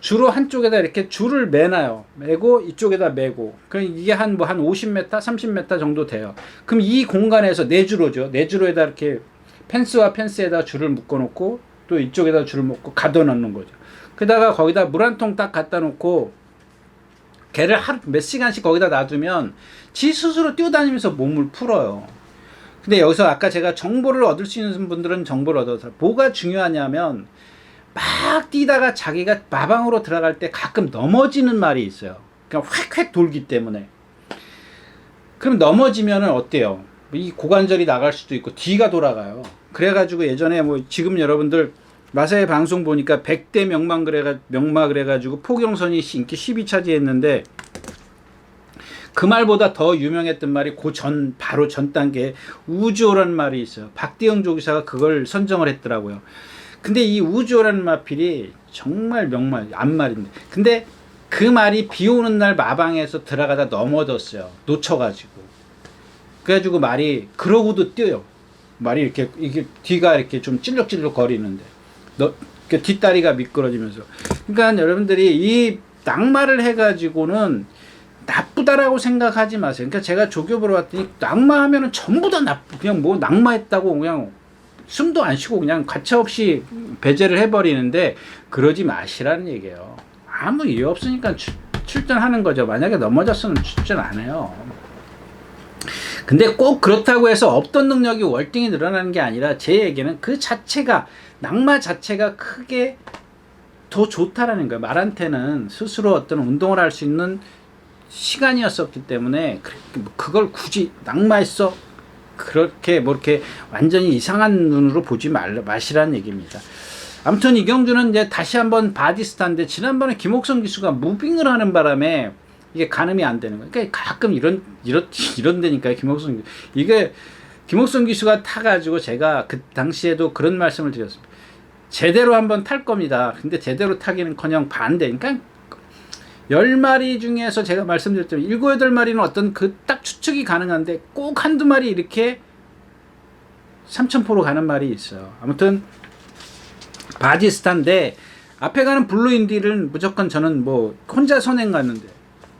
주로 한쪽에다 이렇게 줄을 매놔요. 매고 이쪽에다 매고. 그럼 이게 한 50m, 30m 정도 돼요. 그럼 이 공간에서 내주로죠. 내주로에다 이렇게 펜스와 펜스에다 줄을 묶어 놓고 또 이쪽에다 줄을 묶고 가둬 놓는 거죠. 그다가 거기다 물 한 통 딱 갖다 놓고 걔를 하루 몇 시간씩 거기다 놔두면 지 스스로 뛰어다니면서 몸을 풀어요. 근데 여기서 아까 제가 정보를 얻을 수 있는 분들은 정보를 얻어서, 뭐가 중요하냐면 막 뛰다가 자기가 마방으로 들어갈 때 가끔 넘어지는 말이 있어요. 그냥 획획 돌기 때문에. 그럼 넘어지면은 어때요? 이 고관절이 나갈 수도 있고 뒤가 돌아가요. 그래가지고 예전에 뭐 지금 여러분들 마사의 방송 보니까 100대 명마 그래가지고 포경선이 인기 10위 차지했는데, 그 말보다 더 유명했던 말이 바로 전 단계에 우주호라는 말이 있어요. 박대영 조기사가 그걸 선정을 했더라고요. 근데 이 우주호라는 마필이 정말 명말, 암말인데. 근데 그 말이 비 오는 날 마방에서 들어가다 넘어졌어요. 놓쳐가지고. 그래가지고 말이, 그러고도 뛰어요. 말이 이렇게, 이게 뒤가 이렇게 좀 찔럭찔럭 거리는데. 뒷다리가 미끄러지면서. 그러니까 여러분들이 이 낙마를 해가지고는 나쁘다라고 생각하지 마세요. 그러니까 제가 조교 보러 왔더니 낙마하면은 전부 다 그냥 뭐 낙마했다고 그냥 숨도 안 쉬고 그냥 가차없이 배제를 해버리는데 그러지 마시라는 얘기예요. 아무 이유 없으니까 출전하는 거죠. 만약에 넘어졌으면 출전 안 해요. 근데 꼭 그렇다고 해서 없던 능력이 월등히 늘어나는 게 아니라 제 얘기는 그 자체가 낙마 자체가 크게 더 좋다라는 거예요. 말한테는 스스로 어떤 운동을 할 수 있는 시간이었었기 때문에 그걸 굳이 낙마했어 그렇게 뭐 이렇게 완전히 이상한 눈으로 보지 마시라는 얘기입니다. 아무튼 이경주는 이제 다시 한번 바디스타인데 지난번에 김옥성 기수가 무빙을 하는 바람에 이게 가늠이 안 되는 거예요. 그러니까 가끔 이런 데니까요. 이게 김옥성 기수가 타가지고 제가 그 당시에도 그런 말씀을 드렸습니다. 제대로 한번 탈 겁니다. 근데 제대로 타기는커녕 반대. 그러니까 10마리 중에서 제가 말씀드렸죠. 7, 8마리는 어떤 그 딱 추측이 가능한데 꼭 한두 마리 이렇게 3000포로 가는 말이 있어요. 아무튼 바디스타인데 앞에 가는 블루인디를 무조건 저는 뭐 혼자 선행 갔는데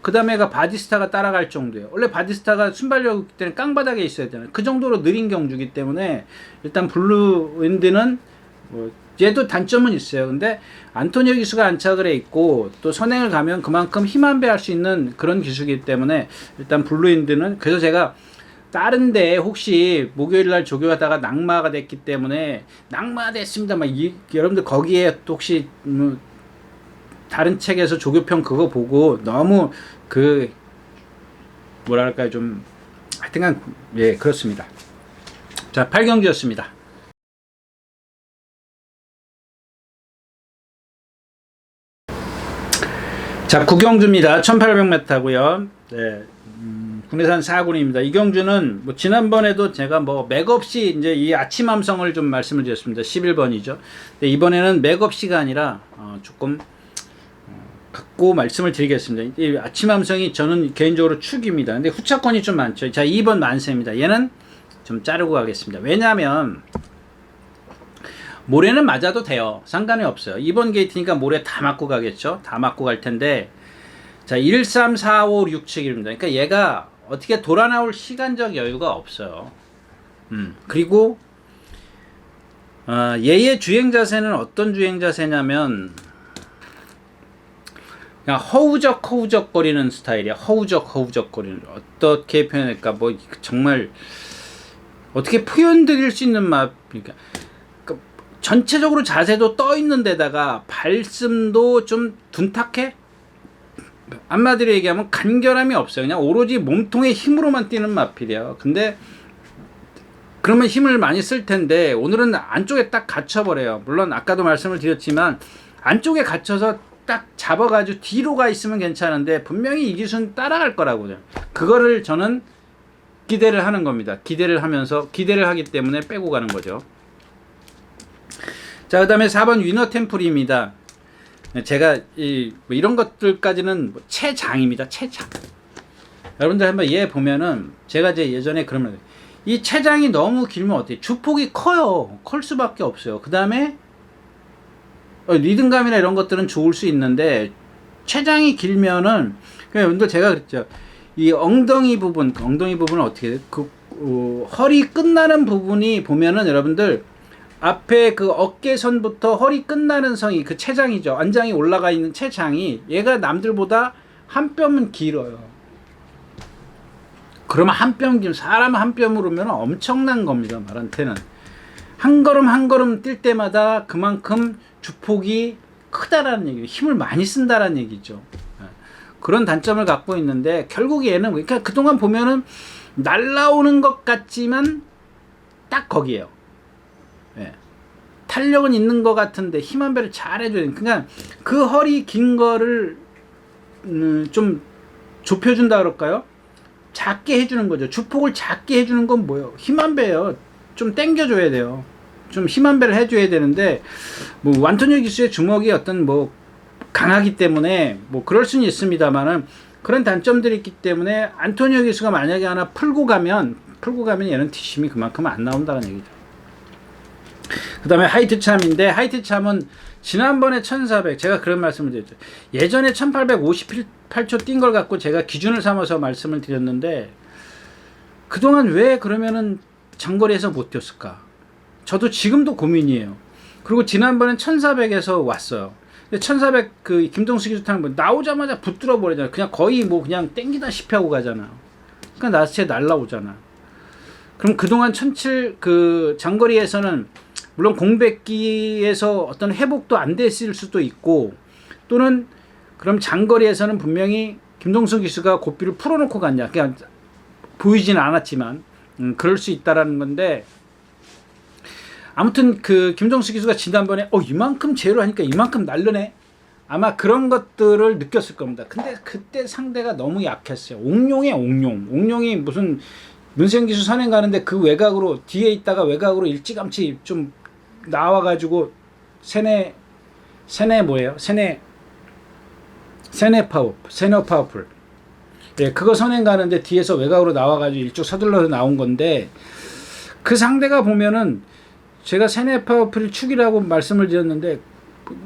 그 다음에가 바디스타가 따라갈 정도예요. 원래 바디스타가 순발력 때는 깡바닥에 있어야 되는 그 정도로 느린 경주기 때문에 일단 블루인디는 뭐 얘도 단점은 있어요. 근데 안토니오 기수가 안착을 해 있고 또 선행을 가면 그만큼 힘안배할 수 있는 그런 기수이기 때문에 일단 블루인드는 그래서 제가 다른데 혹시 목요일날 조교하다가 낙마가 됐기 때문에 낙마됐습니다. 여러분들 거기에 또 혹시 다른 책에서 조교평 그거 보고 너무 그 뭐랄까요 좀 하여튼간 예 그렇습니다. 자 8경주였습니다. 자, 9경주입니다. 1800m고요. 네, 국내산 4군입니다. 이 경주는 뭐 지난번에도 제가 뭐 맥없이 이제 이 아침 함성을 좀 말씀을 드렸습니다. 11번이죠. 근데 이번에는 맥없이가 아니라 조금 갖고 말씀을 드리겠습니다. 이 아침 함성이 저는 개인적으로 축입니다. 근데 후차권이 좀 많죠. 자, 2번 만세입니다. 얘는 좀 자르고 가겠습니다. 왜냐하면 모래는 맞아도 돼요. 상관이 없어요. 2번 게이트니까 모래 다 맞고 가겠죠. 다 맞고 갈 텐데 자 1, 3, 4, 5, 6, 7입니다. 그러니까 얘가 어떻게 돌아 나올 시간적 여유가 없어요. 그리고 얘의 주행 자세는 어떤 주행 자세냐면 그냥 허우적 거리는 스타일이야. 허우적 거리는 어떻게 표현할까 뭐 정말 어떻게 표현드릴 수 있는 맛 그러니까 전체적으로 자세도 떠 있는 데다가 발씀도 좀 둔탁해? 한마디로 얘기하면 간결함이 없어요. 그냥 오로지 몸통의 힘으로만 뛰는 마필이에요. 근데 그러면 힘을 많이 쓸 텐데 오늘은 안쪽에 딱 갇혀버려요. 물론 아까도 말씀을 드렸지만 안쪽에 갇혀서 딱 잡아가지고 뒤로 가 있으면 괜찮은데 분명히 이 기수는 따라갈 거라고요. 그거를 저는 기대를 하는 겁니다. 기대를 하기 때문에 빼고 가는 거죠. 자, 그 다음에 4번 위너 템플입니다. 제가 이런 것들까지는 체장입니다. 체장. 여러분들 한번 얘 보면은 제가 이제 예전에 그러면 이 체장이 너무 길면 어때요? 주폭이 커요. 클 수밖에 없어요. 그 다음에 리듬감이나 이런 것들은 좋을 수 있는데 체장이 길면은 여러분들 제가 그랬죠. 이 엉덩이 부분은 어떻게 돼요? 허리 끝나는 부분이 보면은 여러분들 앞에 그 어깨선부터 허리 끝나는 선이 그 체장이죠. 안장이 올라가 있는 체장이 얘가 남들보다 한 뼘은 길어요. 그러면 한 뼘 길면 사람 한 뼘으로면 엄청난 겁니다. 말한테는 한 걸음 뛸 때마다 그만큼 주폭이 크다라는 얘기예요. 힘을 많이 쓴다라는 얘기죠. 그런 단점을 갖고 있는데 결국 얘는 그러니까 그동안 보면은 날라오는 것 같지만 딱 거기에요. 예. 탄력은 있는 것 같은데 힘 한 배를 잘 해줘야 돼. 그러니까 그 허리 긴 거를 좀 좁혀준다 그럴까요? 작게 해주는 거죠. 주폭을 작게 해주는 건 뭐예요? 힘한 배예요. 좀 당겨줘야 돼요. 좀 힘한 배를 해줘야 되는데 뭐 완토니오 기수의 주먹이 어떤 뭐 강하기 때문에 뭐 그럴 수는 있습니다만은 그런 단점들이 있기 때문에 안토니오 기수가 만약에 하나 풀고 가면 얘는 뒷심이 그만큼 안 나온다는 얘기죠. 그 다음에 하이트 참인데, 하이트 참은 지난번에 1400 제가 그런 말씀을 드렸죠. 예전에 1858초 뛴 걸 갖고 제가 기준을 삼아서 말씀을 드렸는데 그동안 왜 그러면은 장거리에서 못 뛰었을까? 저도 지금도 고민이에요. 그리고 지난번엔 1400에서 왔어요. 1400 그 김동수 기수 타는 거 나오자마자 붙들어 버리잖아요. 그냥 거의 뭐 그냥 땡기다시피 하고 가잖아요. 그러니까 나스에 날라오잖아. 그럼 그동안 1700 그 장거리에서는 물론 공백기에서 어떤 회복도 안 됐을 수도 있고, 또는 그럼 장거리에서는 분명히 김동수 기수가 고삐를 풀어놓고 갔냐, 그냥 보이지는 않았지만 그럴 수 있다라는 건데, 아무튼 그 김동수 기수가 지난번에 이만큼 제로 하니까 이만큼 날르네, 아마 그런 것들을 느꼈을 겁니다. 근데 그때 상대가 너무 약했어요. 옥룡이 무슨 문세영 기수 선행 가는데 그 외곽으로 뒤에 있다가 외곽으로 일찌감치 좀 나와가지고 세네 파워풀, 예, 그거 선행 가는데 뒤에서 외곽으로 나와가지고 일쪽 서둘러서 나온 건데, 그 상대가 보면은 제가 세네 파워풀이 축이라고 말씀을 드렸는데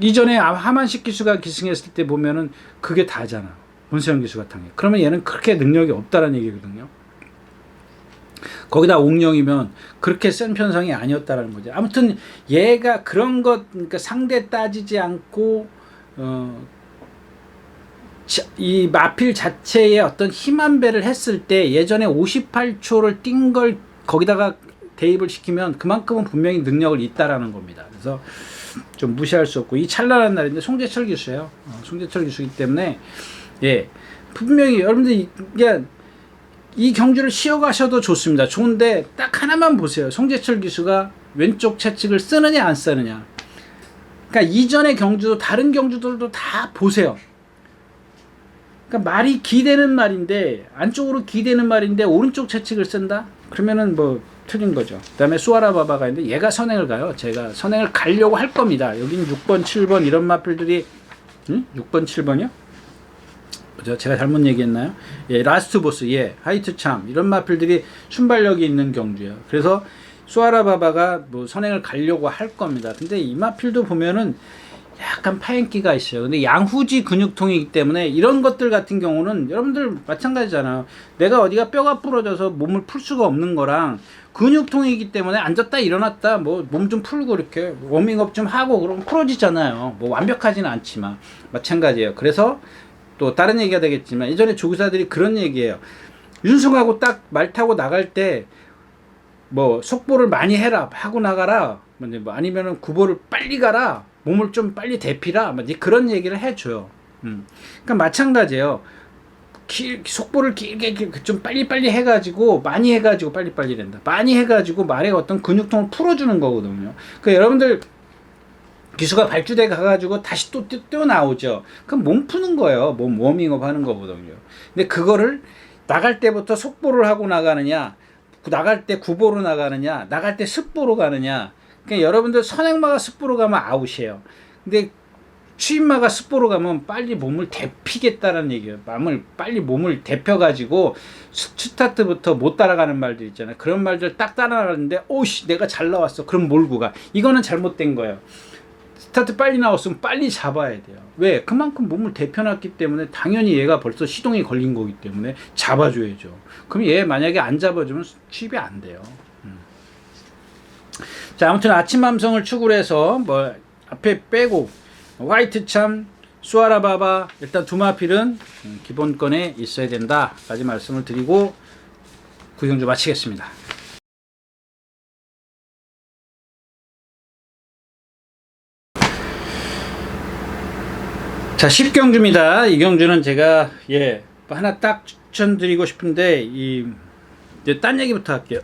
이전에 하만식 기수가 기승했을 때 보면은 그게 다잖아. 문세영 기수가 당해. 그러면 얘는 그렇게 능력이 없다라는 얘기거든요. 거기다 옥룡이면 그렇게 센 편성이 아니었다라는 거죠. 아무튼 얘가 그런 것, 그러니까 상대 따지지 않고 이 마필 자체의 어떤 힘한 배를 했을 때 예전에 58초를 뛴 걸 거기다가 대입을 시키면 그만큼은 분명히 능력을 있다라는 겁니다. 그래서 좀 무시할 수 없고, 이 찰나란 날인데 송재철 기수예요. 송재철 기수이기 때문에 예, 분명히 여러분들 이게 이 경주를 쉬어가셔도 좋습니다. 좋은데 딱 하나만 보세요. 송재철 기수가 왼쪽 채찍을 쓰느냐 안 쓰느냐. 그러니까 이전의 경주도 다른 경주들도 다 보세요. 그러니까 말이 기대는 말인데, 안쪽으로 기대는 말인데 오른쪽 채찍을 쓴다? 그러면은 뭐 틀린 거죠. 그 다음에 수아라바바가 있는데 얘가 선행을 가요. 제가 선행을 가려고 할 겁니다. 여긴 6번 7번 이런 마필들이 6번 7번이요? 제가 잘못 얘기했나요? 예, 라스트 보스, 예, 하이트 참 이런 마필들이 순발력이 있는 경주예요. 그래서 수아라바바가 뭐 선행을 가려고 할 겁니다. 근데 이 마필도 보면은 약간 파행기가 있어요. 근데 양후지 근육통이기 때문에 이런 것들 같은 경우는 여러분들 마찬가지잖아요. 내가 어디가 뼈가 부러져서 몸을 풀 수가 없는 거랑 근육통이기 때문에 앉았다 일어났다 뭐 몸 좀 풀고 이렇게 워밍업 좀 하고 그러면 풀어지잖아요. 뭐 완벽하지는 않지만 마찬가지예요. 그래서 또 다른 얘기가 되겠지만 예전에 조교사들이 그런 얘기해요. 윤승하고 딱 말 타고 나갈 때 뭐 속보를 많이 해라 하고 나가라, 뭐 아니면은 구보를 빨리 가라, 몸을 좀 빨리 대피라, 뭐 그런 얘기를 해줘요. 그러니까 마찬가지예요. 속보를 길게 좀 빨리빨리 해가지고 많이 해가지고 빨리빨리 된다. 많이 해가지고 말의 어떤 근육통을 풀어주는 거거든요. 그러니까 여러분들 기수가 발주대 가가지고 다시 또 뛰어나오죠. 그럼 몸 푸는 거예요. 몸 워밍업 하는 거거든요. 근데 그거를 나갈 때부터 속보를 하고 나가느냐, 나갈 때 구보로 나가느냐, 나갈 때 습보로 가느냐. 그러니까 여러분들 선행마가 습보로 가면 아웃이에요. 근데 추임마가 습보로 가면 빨리 몸을 데피겠다는 얘기예요. 빨리 몸을 데펴가지고 스타트부터 못 따라가는 말들 있잖아요. 그런 말들 딱 따라가는데 오씨 내가 잘 나왔어. 그럼 몰고 가. 이거는 잘못된 거예요. 스타트 빨리 나왔으면 빨리 잡아야 돼요. 왜? 그만큼 몸을 데펴놨기 때문에 당연히 얘가 벌써 시동이 걸린 거기 때문에 잡아줘야죠. 그럼 얘 만약에 안 잡아주면 취입이 안 돼요. 자, 아무튼 아침 함성을 축으로 해서 뭐 앞에 빼고 화이트 참, 수아라바바 일단 두 마필은 기본권에 있어야 된다까지 말씀을 드리고 구경주 마치겠습니다. 자, 10경주입니다. 이 경주는 제가 하나 딱 추천드리고 싶은데 이제 딴 얘기부터 할게요.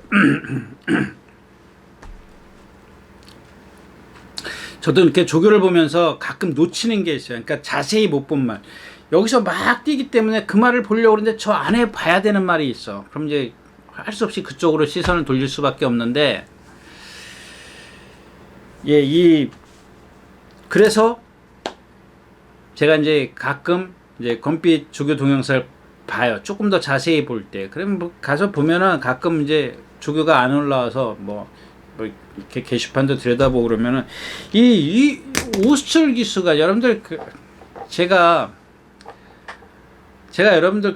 저도 이렇게 조교를 보면서 가끔 놓치는 게 있어요. 그러니까 자세히 못 본 말. 여기서 막 뛰기 때문에 그 말을 보려고 그러는데 저 안에 봐야 되는 말이 있어. 그럼 이제 할 수 없이 그쪽으로 시선을 돌릴 수밖에 없는데, 예, 그래서 제가 이제 가끔 이제 검빛 조교 동영상을 봐요. 조금 더 자세히 볼 때. 그럼 뭐 가서 보면은 가끔 이제 조교가 안 올라와서 뭐 이렇게 게시판도 들여다보고 그러면은 이 오수철 기수가 여러분들 제가 여러분들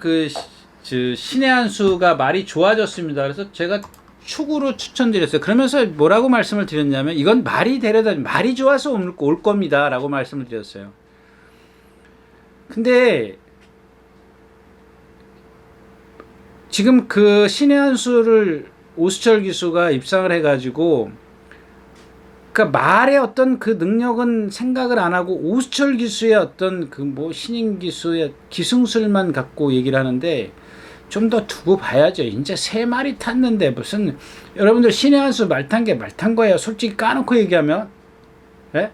신의 한 수가 말이 좋아졌습니다. 그래서 제가 축으로 추천드렸어요. 그러면서 뭐라고 말씀을 드렸냐면 이건 말이 좋아서 올 겁니다 라고 말씀을 드렸어요. 근데 지금 그 신의 한 수를 오수철 기수가 입상을 해가지고, 그러니까 말의 어떤 그 능력은 생각을 안 하고 오수철 기수의 어떤 그 뭐 신인 기수의 기승술만 갖고 얘기를 하는데, 좀 더 두고 봐야죠. 이제 3마리 탔는데 무슨, 여러분들 신의 한 수 말 탄 게 말 탄 거예요. 솔직히 까놓고 얘기하면. 예?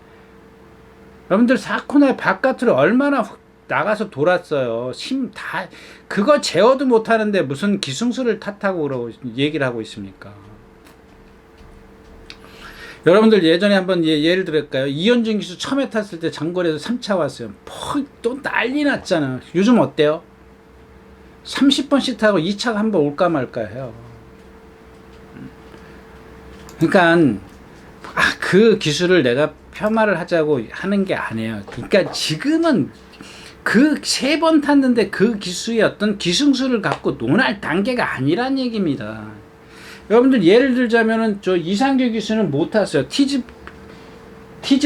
여러분들 사코나의 바깥으로 얼마나 나가서 돌았어요. 그거 제어도 못하는데 무슨 기승술을 탓하고 그러고 얘기를 하고 있습니까? 여러분들 예전에 한번 예를 들을까요? 이현준 기수 처음에 탔을 때 장거리에서 3차 왔어요. 또 난리 났잖아. 요즘 어때요? 30번씩 타고 2차가 한번 올까 말까 해요. 그러니까 그 기술을 내가 폄하를 하자고 하는 게 아니에요. 그러니까 지금은 그 3번 탔는데 그 기수의 어떤 기승술을 갖고 논할 단계가 아니란 얘기입니다. 여러분들 예를 들자면은 저 이상규 기수는 못 탔어요. TG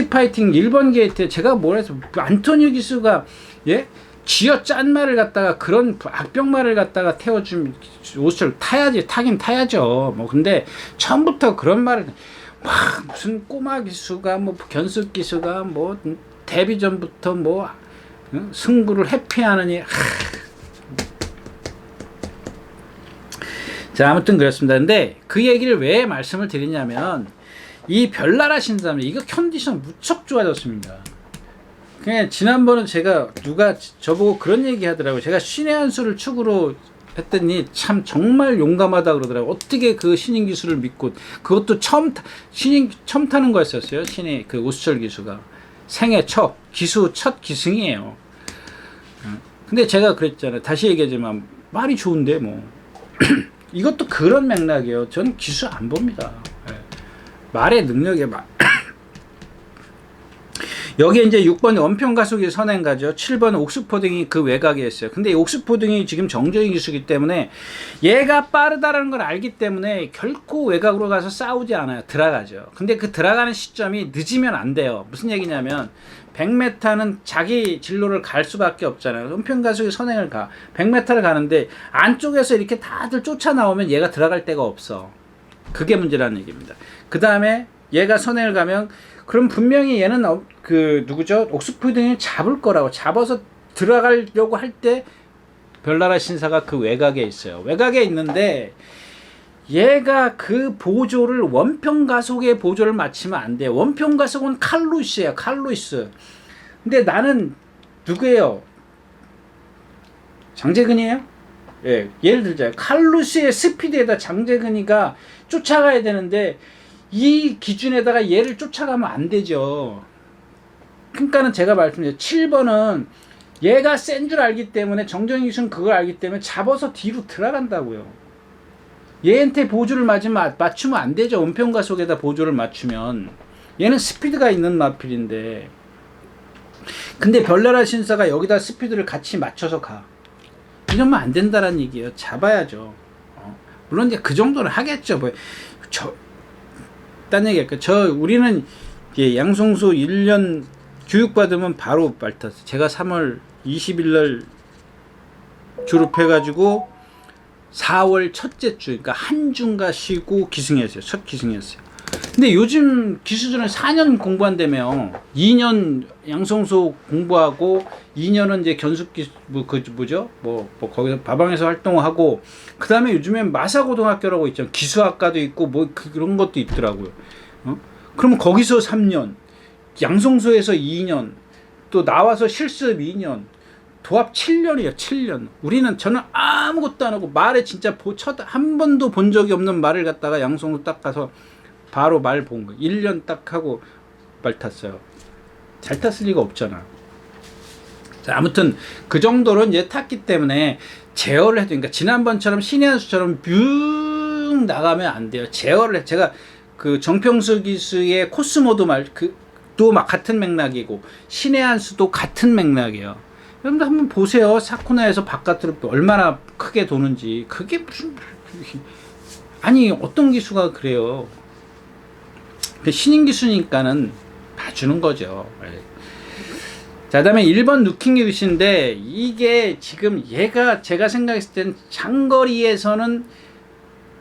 파이팅 1번 게이트에 제가 뭐래서 안토니오 기수가 쥐어 짠 말을 갖다가 그런 악병 말을 갖다가 태워주면 오수철 타긴 타야죠. 뭐 근데 처음부터 그런 말을 막 무슨 꼬마 기수가 뭐 견습 기수가 뭐 데뷔 전부터 뭐 승부를 회피하느니. 자, 아무튼 그렇습니다. 근데 그 얘기를 왜 말씀을 드리냐면 이 별나라 신사입니다. 이거 컨디션 무척 좋아졌습니다. 그냥 지난번은 제가 누가 저보고 그런 얘기 하더라고요. 제가 신의 한 수를 축으로 했더니 참 정말 용감하다 그러더라고요. 어떻게 그 신인 기수를 믿고, 그것도 처음 타는 거였었어요. 신의 그 오수철 기수가 생애 첫 기승이에요. 근데 제가 그랬잖아요. 다시 얘기하지만 말이 좋은데 뭐 이것도 그런 맥락이에요. 저는 기수 안 봅니다. 말의 능력에 여기에 이제 6번 원평 가속이 선행가죠. 7번 옥스포딩이 그 외곽에 있어요. 근데 이 옥스포딩이 지금 정적인 기수이기 때문에 얘가 빠르다라는 걸 알기 때문에 결코 외곽으로 가서 싸우지 않아요. 들어가죠. 근데 그 들어가는 시점이 늦으면 안 돼요. 무슨 얘기냐면 100m는 자기 진로를 갈 수밖에 없잖아요. 원평 가속이 선행을 가. 100m를 가는데 안쪽에서 이렇게 다들 쫓아 나오면 얘가 들어갈 데가 없어. 그게 문제라는 얘기입니다. 그 다음에 얘가 선행을 가면 그럼 분명히 얘는 누구죠? 옥스포딩을 잡을 거라고, 잡아서 들어가려고 할 때 별나라 신사가 그 외곽에 있어요. 외곽에 있는데 얘가 그 보조를 원평 가속의 보조를 맞추면 안 돼. 원평 가속은 칼루이스예요. 칼루이스. 근데 나는 누구예요? 장재근이에요? 예, 예를 들자요. 칼루이스의 스피드에다 장재근이가 쫓아가야 되는데 이 기준에다가 얘를 쫓아가면 안 되죠. 그러니까는 제가 말씀드려요. 7번은 얘가 센 줄 알기 때문에, 정정희 기수는 그걸 알기 때문에 잡아서 뒤로 들어간다고요. 얘한테 보조를 맞추면 안 되죠. 원평가속에다 보조를 맞추면. 얘는 스피드가 있는 마필인데. 근데 별나라 신사가 여기다 스피드를 같이 맞춰서 가. 이러면 안 된다는 얘기예요. 잡아야죠. 물론 이제 그 정도는 하겠죠. 뭐 딴 얘기 할까? 우리는 양성소 1년 교육받으면 바로 발탔어요. 제가 3월 20일 날 졸업해가지고 4월 첫째 주, 그러니까 한 주인가 쉬고 기승했어요. 첫 기승했어요. 근데 요즘 기수들은 4년 공부한다며. 2년 양성소 공부하고 2년은 이제 견습기 거기서 바방에서 활동하고, 그 다음에 요즘엔 마사고등학교라고 있죠. 기수학과도 있고 뭐 그런 것도 있더라고요. 그러면 거기서 3년, 양성소에서 2년, 또 나와서 실습 2년, 도합 7년이에요. 7년. 저는 아무것도 안 하고 말에 진짜 한 번도 본 적이 없는 말을 갖다가 양손으로 딱 가서 바로 말 본 거. 1년 딱 하고 말 탔어요. 잘 탔을 리가 없잖아. 자, 아무튼 그 정도로 이제 탔기 때문에 제어를 해도, 그러니까 지난번처럼 신의 한 수처럼 뷰 나가면 안 돼요. 제어를 해. 제가 그 정평수 기수의 코스모도 또 막 같은 맥락이고, 신의 한 수도 같은 맥락이에요. 여러분들 한번 보세요. 사쿠나에서 바깥으로 얼마나 크게 도는지. 그게 무슨, 아니 어떤 기수가 그래요. 신인 기수니까는 봐주는 거죠. 자, 다음에 1번 루킹 기수인데, 이게 지금 얘가 제가 생각했을 땐 장거리에서는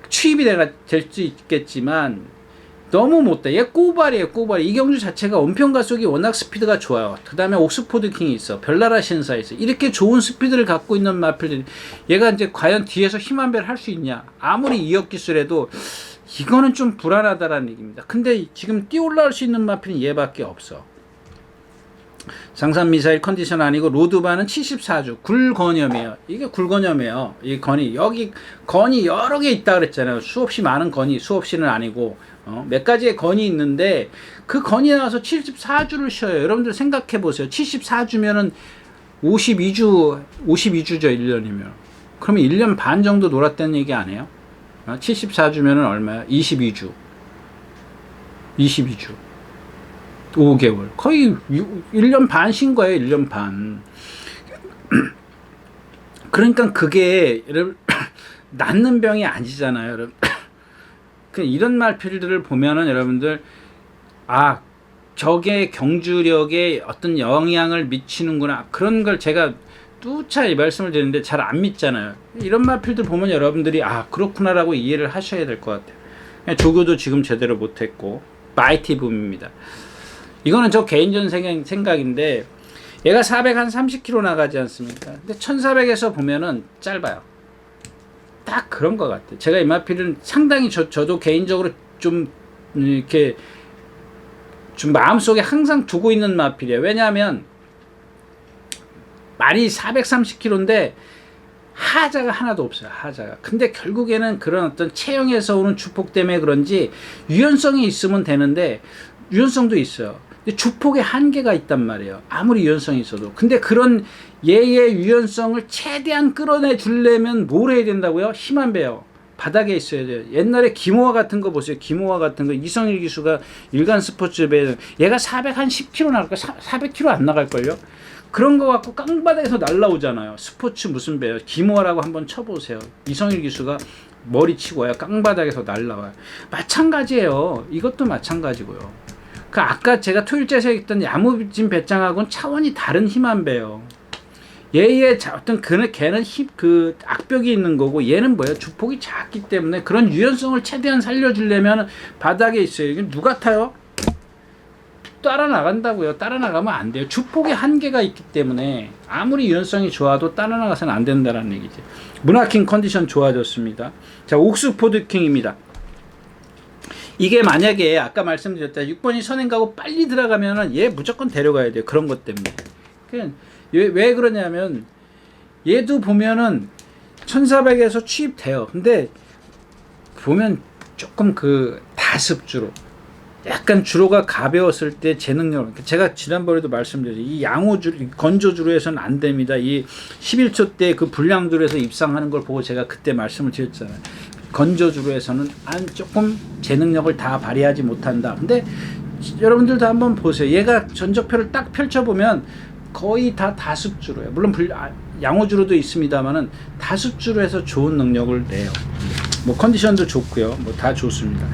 취입이 될 수 있겠지만 너무 못돼. 얘 꼬발이에요. 꼬발. 이경주 자체가 원평 가속이 워낙 스피드가 좋아요. 그 다음에 옥스포드 킹이 있어. 별나라 신사 있어. 이렇게 좋은 스피드를 갖고 있는 마필들이, 얘가 이제 과연 뒤에서 힘 한 배를 할 수 있냐. 아무리 2억 기술해도 이거는 좀 불안하다라는 얘기입니다. 근데 지금 뛰어 올라올 수 있는 마필은 얘밖에 없어. 장산 미사일 컨디션 아니고, 로드바는 74주 굴건염이에요. 이게 굴건염이에요. 이 건이, 여기 건이 여러 개 있다 그랬잖아요. 수없이 많은 건이, 수없이는 아니고 몇 가지의 건이 있는데, 그 건이 나와서 74주를 쉬어요. 여러분들 생각해 보세요. 74주면은 52주죠. 1년이면. 그러면 1년 반 정도 놀았다는 얘기 아니에요? 74주면은 얼마야? 22주. 5개월. 거의 1년 반 쉰 거예요. 1년 반. 그러니까 그게 낫는 병이 아니잖아요. 여러분. 이런 말필들을 보면은 여러분들, 아, 저게 경주력에 어떤 영향을 미치는구나. 그런 걸 제가 뚜차히 말씀을 드리는데 잘 안 믿잖아요. 이런 말필들 보면 여러분들이 아, 그렇구나라고 이해를 하셔야 될 것 같아요. 조교도 지금 제대로 못했고, 마이티붐입니다. 이거는 저 개인전 생각인데, 얘가 430km 나가지 않습니까? 근데 1400에서 보면은 짧아요. 딱 그런 것 같아요. 제가 이 마필은 상당히 저도 개인적으로 좀 이렇게 좀 마음속에 항상 두고 있는 마필이에요. 왜냐하면 말이 430km인데 하자가 하나도 없어요. 하자가. 근데 결국에는 그런 어떤 체형에서 오는 주폭 때문에 그런지 유연성이 있으면 되는데, 유연성도 있어요. 근데 주폭에 한계가 있단 말이에요. 아무리 유연성이 있어도. 근데 그런 얘의 유연성을 최대한 끌어내 주려면 뭘 해야 된다고요? 힘 한 배요. 바닥에 있어야 돼요. 옛날에 김호화 같은 거 보세요. 김호화 같은 거, 이성일 기수가 일간 스포츠배, 얘가 410km 나갈까? 400km 안 나갈걸요? 그런 거 갖고 깡바닥에서 날라오잖아요. 스포츠 무슨 배요? 김호화라고 한번 쳐보세요. 이성일 기수가 머리 치고 와요. 깡바닥에서 날라와요. 마찬가지예요. 이것도 마찬가지고요. 그 아까 제가 토일제에서 했던 야무진 배짱하고는 차원이 다른 힘 한 배요. 얘의 어떤 걔는 그 악벽이 있는 거고, 얘는 뭐예요? 주폭이 작기 때문에 그런 유연성을 최대한 살려주려면 바닥에 있어요. 이게 누가 타요? 따라 나간다고요. 따라 나가면 안 돼요. 주폭의 한계가 있기 때문에 아무리 유연성이 좋아도 따라 나가서는 안 된다는 얘기죠. 문화킹 컨디션 좋아졌습니다. 자, 옥스포드 킹입니다. 이게 만약에 아까 말씀드렸다 6번이 선행 가고 빨리 들어가면은 얘 무조건 데려가야 돼요. 그런 것 때문에. 왜 그러냐면, 얘도 보면은 1400에서 취입돼요. 근데 보면 조금 그 다습주로, 약간 주로가 가벼웠을 때 제 능력, 제가 지난번에도 말씀드렸죠. 이 양호주, 건조주로에서는 안 됩니다. 이 11초 때 그 불량주로에서 입상하는 걸 보고 제가 그때 말씀을 드렸잖아요. 건조주로에서는 조금 제 능력을 다 발휘하지 못한다. 근데 여러분들도 한번 보세요. 얘가 전적표를 딱 펼쳐보면 거의 다 다습주로예요. 물론 양호주로도 있습니다만은 다습주로 해서 좋은 능력을 내요. 뭐 컨디션도 좋고요. 뭐 다 좋습니다.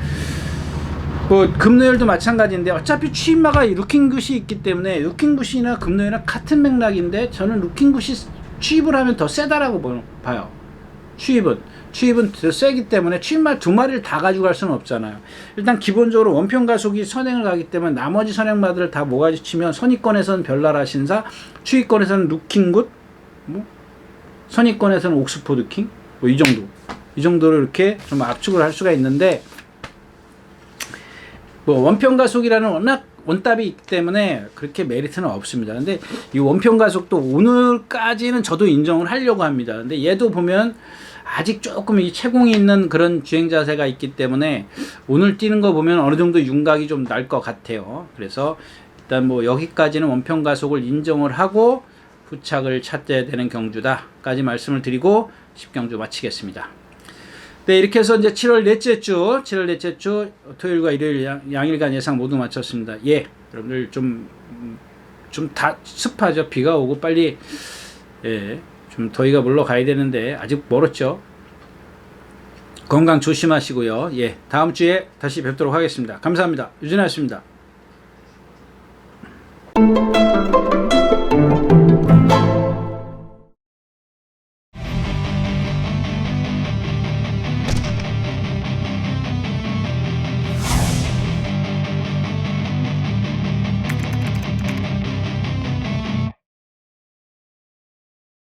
뭐 금노열도 마찬가지인데, 어차피 취입마가 루킹굿이 있기 때문에 루킹굿이나 금노열이나 같은 맥락인데, 저는 루킹굿이 취입을 하면 더 세다라고 봐요. 취입은 더 세기 때문에 취입마 두 마리를 다 가지고 갈 수는 없잖아요. 일단 기본적으로 원평 가속이 선행을 가기 때문에 나머지 선행마들을 다 모가지 치면, 선위권에서는 별나라 신사, 추위권에서는 루킹굿, 뭐 선위권에서는 옥스포드 킹, 뭐 이 정도로 이렇게 좀 압축을 할 수가 있는데, 뭐 원평 가속이라는 원답이 있기 때문에 그렇게 메리트는 없습니다. 근데 이 원평 가속도 오늘까지는 저도 인정을 하려고 합니다. 근데 얘도 보면 아직 조금 이 채공이 있는 그런 주행 자세가 있기 때문에 오늘 뛰는 거 보면 어느 정도 윤곽이 좀 날 것 같아요. 그래서 일단 뭐 여기까지는 원평 가속을 인정을 하고 부착을 찾아야 되는 경주다까지 말씀을 드리고 10경주 마치겠습니다. 네, 이렇게 해서 이제 7월 넷째 주 토요일과 일요일 양일간 예상 모두 마쳤습니다. 예, 여러분들 좀 다 습하죠. 비가 오고 빨리 좀 더위가 물러가야 되는데 아직 멀었죠. 건강 조심하시고요. 예, 다음 주에 다시 뵙도록 하겠습니다. 감사합니다. 유진아였습니다.